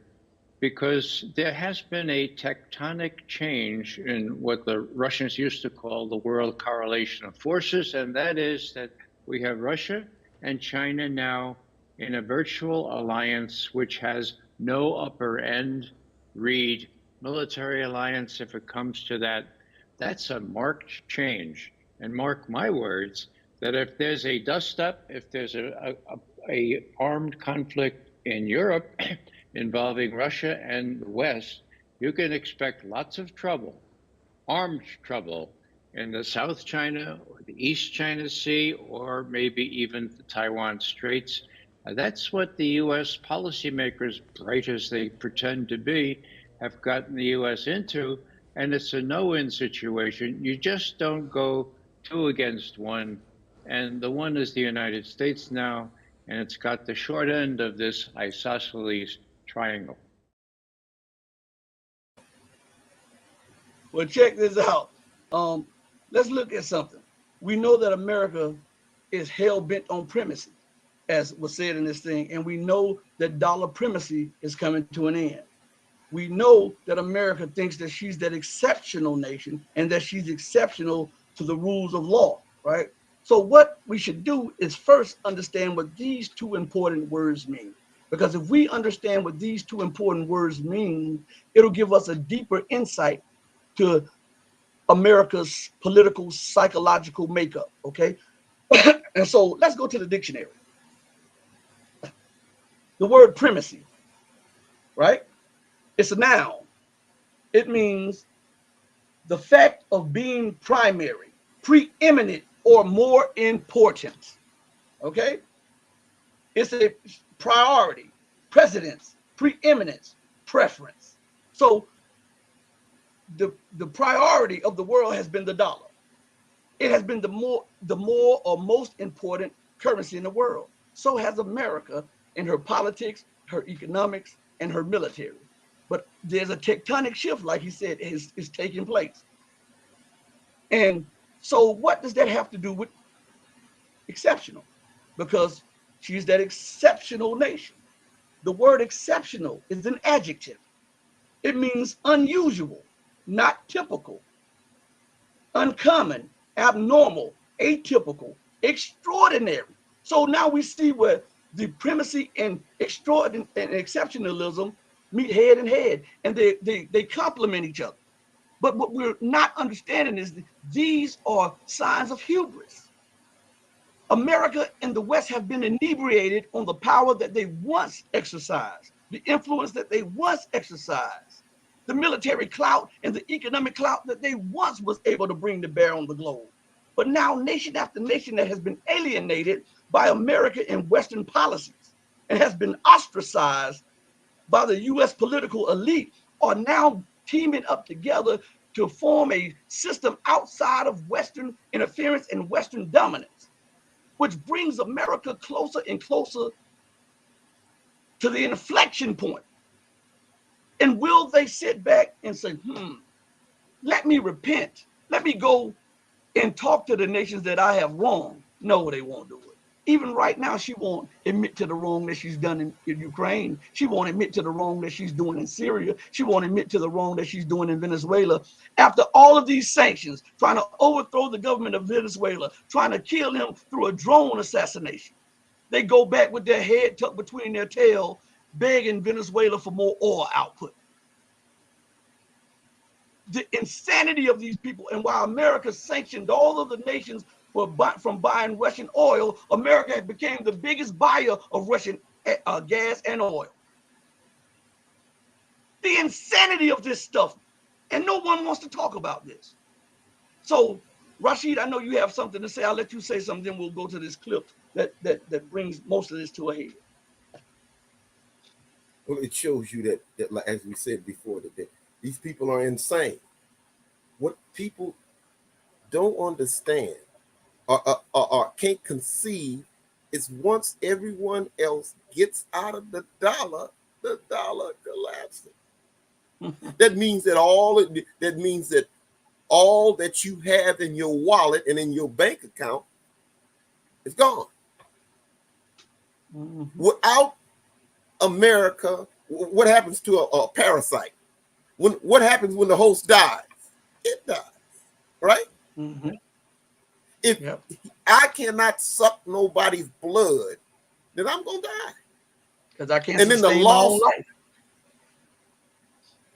because there has been a tectonic change in what the Russians used to call the world correlation of forces, and that is that we have Russia and China now in a virtual alliance which has no upper end. Read military alliance if it comes to that. That's a marked change. And mark my words that if there's a dust up, if there's a armed conflict in Europe involving Russia and the West, you can expect lots of trouble, armed trouble in the South China or the East China Sea or maybe even the Taiwan Straits. That's what the U.S. policymakers, bright as they pretend to be, have gotten the U.S. into, and it's a no-win situation. You just don't go two against one, and the one is the United States now, and it's got the short end of this isosceles triangle. Well, check this out. Let's look at something. We know that America is hell bent on primacy, as was said in this thing, and we know that dollar primacy is coming to an end. We know that America thinks that she's that exceptional nation and that she's exceptional to the rules of law, right? So what we should do is first understand what these two important words mean. Because if we understand what these two important words mean, it'll give us a deeper insight to America's political psychological makeup, okay? And so let's go to the dictionary. The word primacy, right? It's a noun. It means the fact of being primary, preeminent, or more important, okay? It's a priority, precedence, preeminence, preference. So the priority of the world has been the dollar. It has been the more or most important currency in the world. So has America in her politics, her economics, and her military. But there's a tectonic shift, like he said, is taking place. And so what does that have to do with exceptional? Because she's that exceptional nation. The word exceptional is an adjective. It means unusual, not typical, uncommon, abnormal, atypical, extraordinary. So now we see where the primacy and extraordinary and exceptionalism meet head and head, and they complement each other. But what we're not understanding is that these are signs of hubris. America and the West have been inebriated on the power that they once exercised, the influence that they once exercised, the military clout and the economic clout that they once was able to bring to bear on the globe. But now nation after nation that has been alienated by America and Western policies and has been ostracized by the US political elite are now teaming up together to form a system outside of Western interference and Western dominance, which brings America closer and closer to the inflection point. And will they sit back and say, let me repent. Let me go and talk to the nations that I have wronged? No, they won't do it. Even right now, she won't admit to the wrong that she's done in Ukraine. She won't admit to the wrong that she's doing in Syria. She won't admit to the wrong that she's doing in Venezuela. After all of these sanctions, trying to overthrow the government of Venezuela, trying to kill him through a drone assassination, they go back with their head tucked between their tail, begging Venezuela for more oil output. The insanity of these people, and while America sanctioned all of the nations from buying Russian oil, America became the biggest buyer of Russian gas and oil. The insanity of this stuff, and no one wants to talk about this. So, Rashid, I know you have something to say. I'll let you say something, then we'll go to this clip that brings most of this to a head. Well, it shows you that as we said before, that these people are insane. What people don't understand or can't conceive is once everyone else gets out of the dollar collapses. That means that all that you have in your wallet and in your bank account is gone. Without America, what happens to a parasite? What happens when the host dies? It dies, right? If I cannot suck nobody's blood, then I'm gonna die. Because I can't And then the sustain my own loss. life.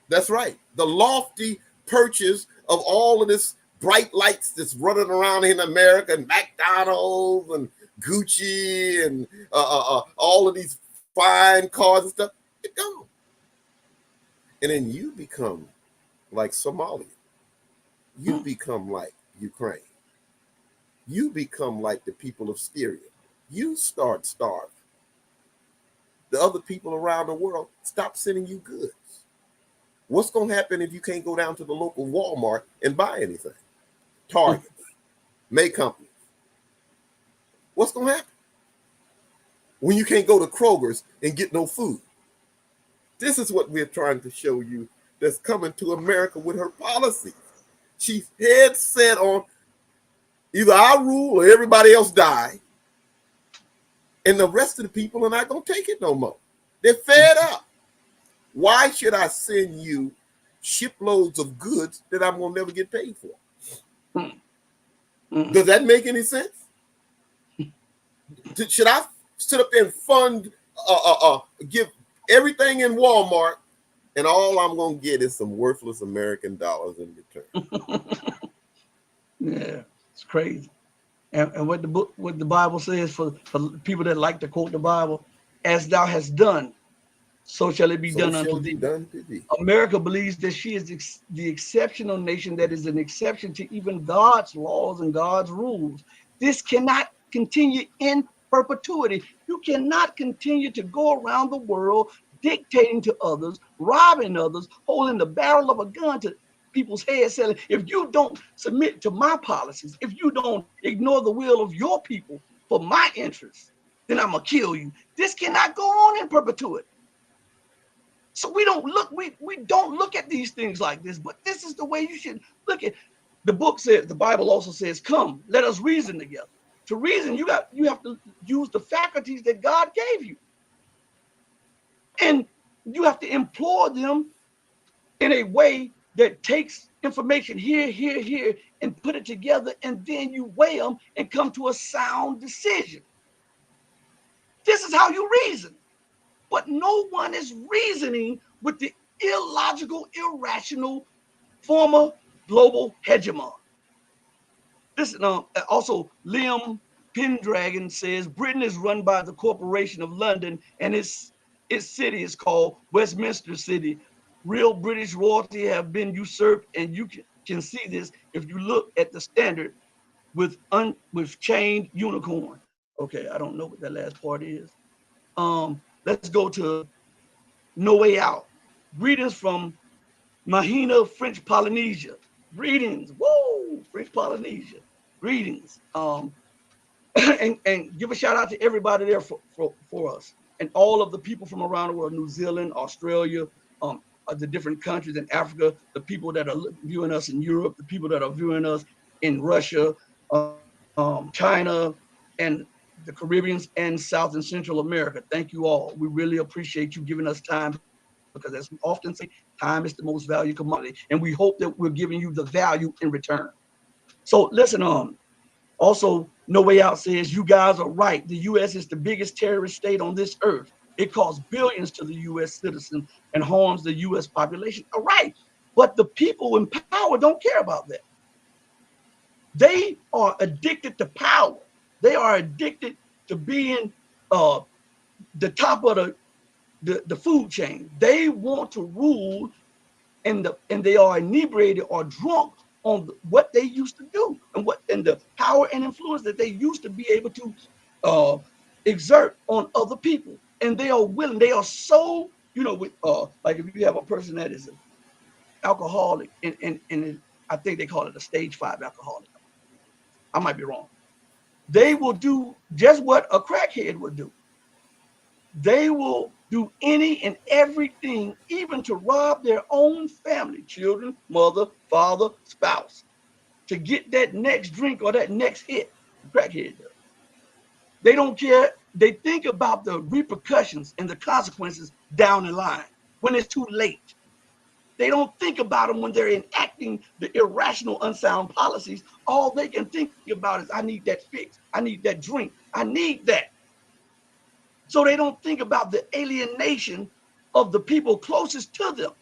That's right. The lofty purchase of all of this bright lights that's running around in America, and McDonald's and Gucci and all of these fine cars and stuff, it gone. And then you become like Somalia. You become like Ukraine. You become like the people of Syria. You start starving. The other people around the world stop sending you goods. What's going to happen if you can't go down to the local Walmart and buy anything? Target, May companies. What's going to happen when you can't go to Kroger's and get no food? This is what we're trying to show you that's coming to America with her policy. She's head set on either I rule or everybody else die. And the rest of the people are not going to take it no more. They're fed up. Why should I send you shiploads of goods that I'm going to never get paid for? Does that make any sense? Should I sit up there and fund, give everything in Walmart, and all I'm going to get is some worthless American dollars in return? Yeah, it's crazy. And what the Bible says for people that like to quote the Bible, as thou hast done, so shall it be done unto thee. America believes that she is the exceptional nation that is an exception to even God's laws and God's rules. This cannot continue in perpetuity. You cannot continue to go around the world dictating to others, robbing others, holding the barrel of a gun to people's heads, saying, if you don't submit to my policies, if you don't ignore the will of your people for my interests, then I'm gonna kill you. This cannot go on in perpetuity. So we don't look at these things like this, but this is the way you should look at. The book says, the Bible also says, come, let us reason together. To reason, you have to use the faculties that God gave you. And you have to employ them in a way that takes information here, and put it together, and then you weigh them and come to a sound decision. This is how you reason. But no one is reasoning with the illogical, irrational former global hegemon. Listen, also Liam Pendragon says Britain is run by the Corporation of London, and its city is called Westminster City. Real British royalty have been usurped, and you can see this if you look at the standard with chained unicorn. Okay, I don't know what that last part is. Let's go to No Way Out. Greetings from Mahina, French Polynesia. Greetings, woo, French Polynesia. Greetings. And give a shout out to everybody there for us, and all of the people from around the world, New Zealand, Australia, the different countries in Africa, the people that are viewing us in Europe, the people that are viewing us in Russia, China, and the Caribbeans and South and Central America. Thank you all. We really appreciate you giving us time, because as we often say, time is the most valuable commodity, and we hope that we're giving you the value in return. So listen, also No Way Out says, you guys are right. The U.S. is the biggest terrorist state on this earth. It costs billions to the U.S. citizens and harms the U.S. population. All right, but the people in power don't care about that. They are addicted to power. They are addicted to being the top of the food chain. They want to rule, and they are inebriated or drunk on what they used to do, and the power and influence that they used to be able to exert on other people. And they are willing. They are so, like if you have a person that is an alcoholic, and I think they call it a stage 5 alcoholic. I might be wrong. They will do just what a crackhead would do. They will do any and everything, even to rob their own family, children, mother, father, spouse, to get that next drink or that next hit. The crackhead does. They don't care they think about the repercussions and the consequences down the line when it's too late. They don't think about them when they're enacting the irrational, unsound policies. All they can think about is, I need that fix. I need that drink. I need that. So they don't think about the alienation of the people closest to them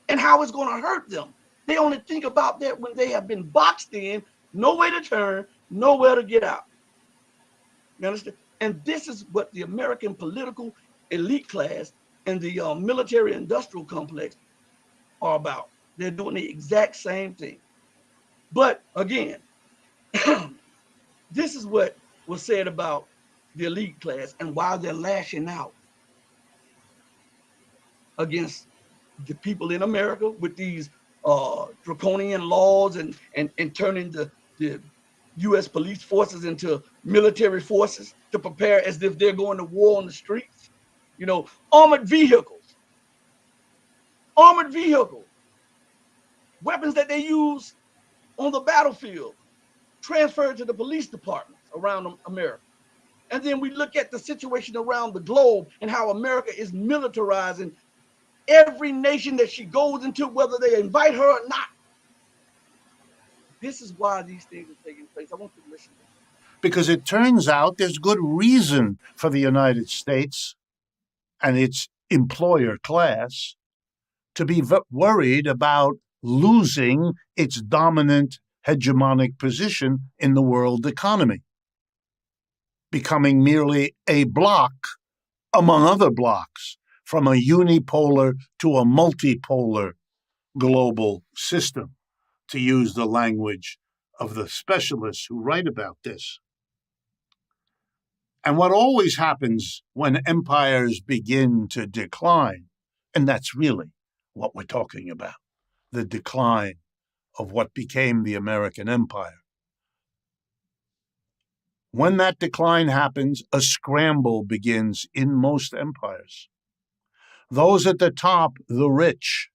and how it's going to hurt them. They only think about that when they have been boxed in, no way to turn, nowhere to get out. You understand? And this is what the American political elite class and the military industrial complex are about. They're doing the exact same thing. But again, this is what was said about the elite class and why they're lashing out against the people in America with these draconian laws and turning the U.S. police forces into military forces to prepare as if they're going to war on the streets. You know, armored vehicles, weapons that they use on the battlefield, transferred to the police departments around America. And then we look at the situation around the globe and how America is militarizing every nation that she goes into, whether they invite her or not. This is why these things are taking place. I want you to listen to this. Because it turns out there's good reason for the United States and its employer class to be worried about losing its dominant hegemonic position in the world economy, becoming merely a bloc among other blocs, from a unipolar to a multipolar global system, to use the language of the specialists who write about this. And what always happens when empires begin to decline, and that's really what we're talking about, the decline of what became the American empire. When that decline happens, a scramble begins in most empires. Those at the top, the rich,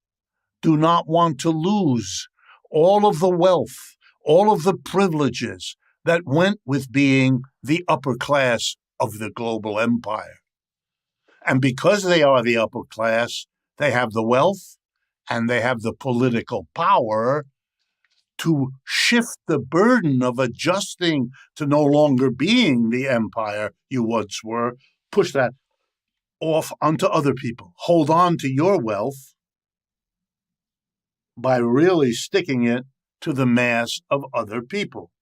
do not want to lose all of the wealth, all of the privileges that went with being the upper class of the global empire. And because they are the upper class, they have the wealth and they have the political power to shift the burden of adjusting to no longer being the empire you once were, push that off onto other people. Hold on to your wealth by really sticking it to the mass of other people.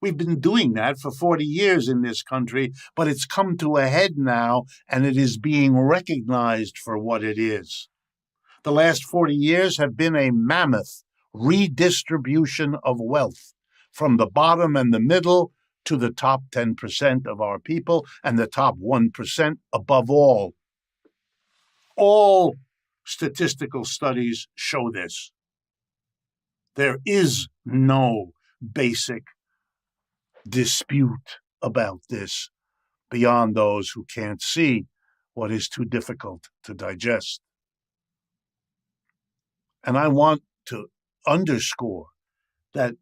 We've been doing that for 40 years in this country, but it's come to a head now, and it is being recognized for what it is. The last 40 years have been a mammoth redistribution of wealth from the bottom and the middle to the top 10% of our people and the top 1% above all. All statistical studies show this. There is no basic dispute about this beyond those who can't see what is too difficult to digest. And I want to underscore that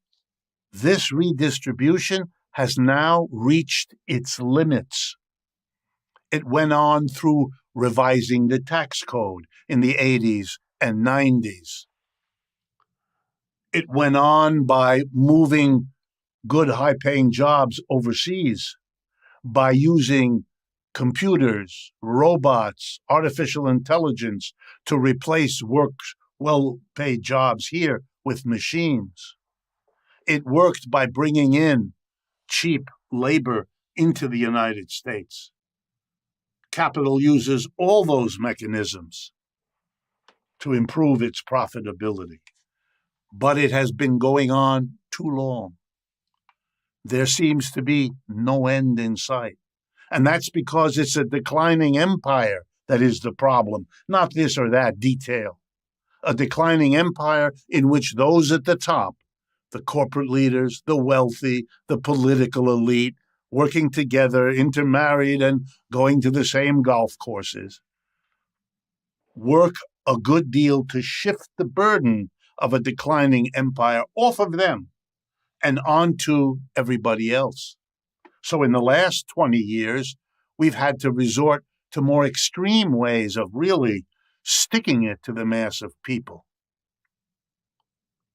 this redistribution has now reached its limits. It went on through revising the tax code in the 80s and 90s. It went on by moving good, high-paying jobs overseas, by using computers, robots, artificial intelligence to replace well-paid jobs here with machines. It worked by bringing in cheap labor into the United States. Capital uses all those mechanisms to improve its profitability. But it has been going on too long. There seems to be no end in sight. And that's because it's a declining empire that is the problem, not this or that detail. A declining empire in which those at the top, the corporate leaders, the wealthy, the political elite, working together, intermarried and going to the same golf courses, work a good deal to shift the burden of a declining empire off of them and onto everybody else. So in the last 20 years, we've had to resort to more extreme ways of really sticking it to the mass of people.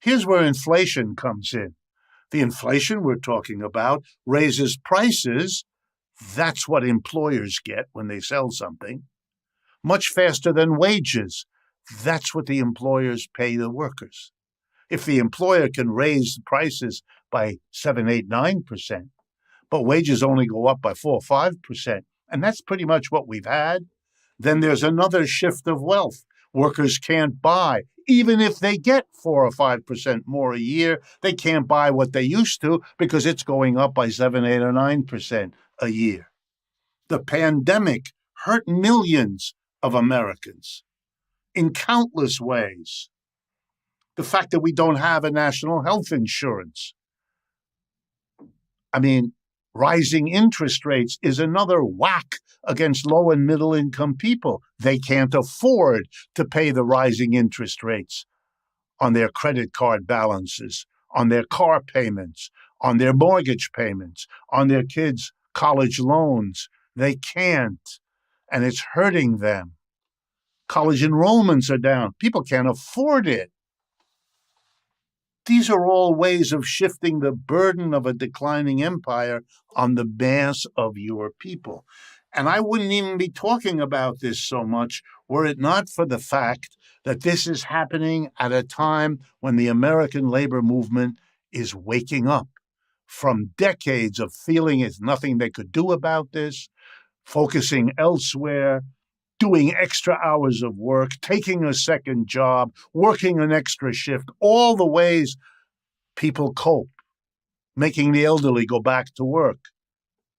Here's where inflation comes in. The inflation we're talking about raises prices. That's what employers get when they sell something. Much faster than wages. That's what the employers pay the workers. If the employer can raise prices by 7, 8, 9%, but wages only go up by 4 or 5%, and that's pretty much what we've had, then there's another shift of wealth. Workers can't buy. Even if they get 4 or 5% more a year, they can't buy what they used to because it's going up by 7, 8, or 9% a year. The pandemic hurt millions of Americans in countless ways. The fact that we don't have a national health insurance. I mean, rising interest rates is another whack against low and middle income people. They can't afford to pay the rising interest rates on their credit card balances, on their car payments, on their mortgage payments, on their kids' college loans. They can't, and it's hurting them. College enrollments are down. People can't afford it. These are all ways of shifting the burden of a declining empire on the mass of your people. And I wouldn't even be talking about this so much were it not for the fact that this is happening at a time when the American labor movement is waking up from decades of feeling there's nothing they could do about this, focusing elsewhere, doing extra hours of work, taking a second job, working an extra shift, all the ways people cope, making the elderly go back to work,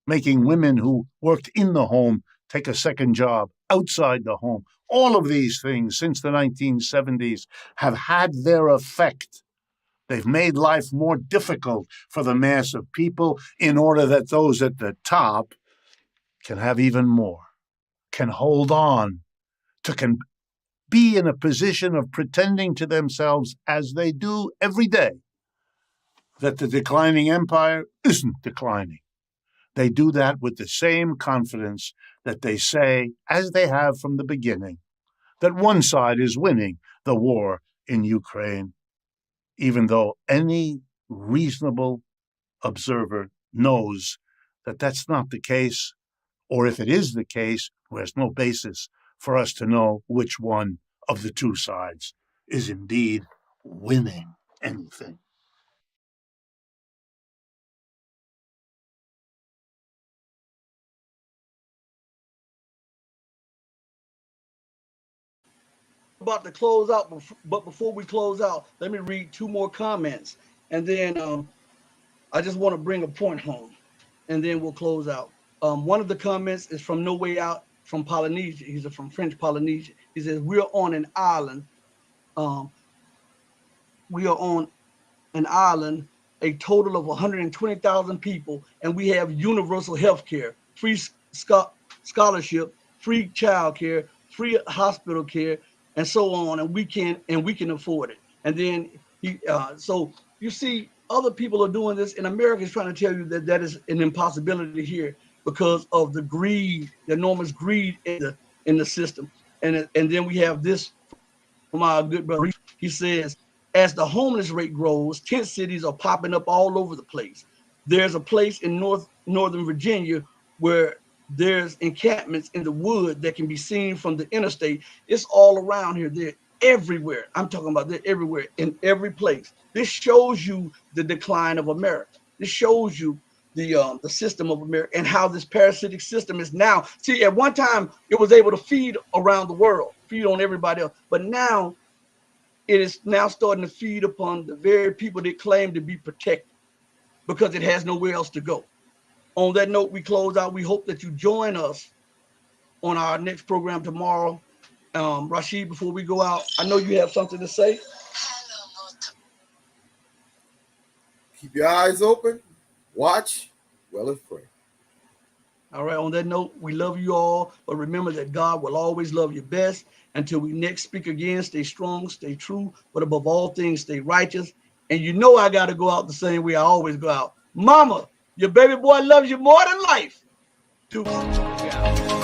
making women who worked in the home take a second job outside the home. All of these things since the 1970s have had their effect. They've made life more difficult for the mass of people in order that those at the top can have even more, can hold on, can be in a position of pretending to themselves, as they do every day, that the declining empire isn't declining. They do that with the same confidence that they say, as they have from the beginning, that one side is winning the war in Ukraine, even though any reasonable observer knows that that's not the case, or if it is the case, there's no basis for us to know which one of the two sides is indeed winning anything. About to close out, but before we close out, let me read 2 more comments, and then I just want to bring a point home, and then we'll close out. One of the comments is from No Way Out from Polynesia. He's from French Polynesia. He says, "We are on an island. We are on an island, a total of 120,000 people, and we have universal health care, free scholarship, free child care, free hospital care, and so on, and we can afford it." And then so you see, other people are doing this, and America is trying to tell you that that is an impossibility here because of the greed, the enormous greed in the system. And then we have this from our good brother. He says, as the homeless rate grows, tent cities are popping up all over the place. There's a place in Northern Virginia where there's encampments in the wood that can be seen from the interstate. It's all around here. They're everywhere. I'm talking about they're everywhere, in every place. This shows you the decline of America. This shows you the system of America and how this parasitic system is now. See, at one time, it was able to feed around the world, feed on everybody else. But now, it is now starting to feed upon the very people that claim to be protected because it has nowhere else to go. On that note, we close out. We hope that you join us on our next program tomorrow. Rashid, before we go out, I know you have something to say. Keep your eyes open, watch, well as pray. All right, on that note, we love you all, but remember that God will always love you best. Until we next speak again, stay strong, stay true, but above all things, stay righteous. And you know I got to go out the same way I always go out. Mama, your baby boy loves you more than life. 2, 1, 2, 3, out. Imperial.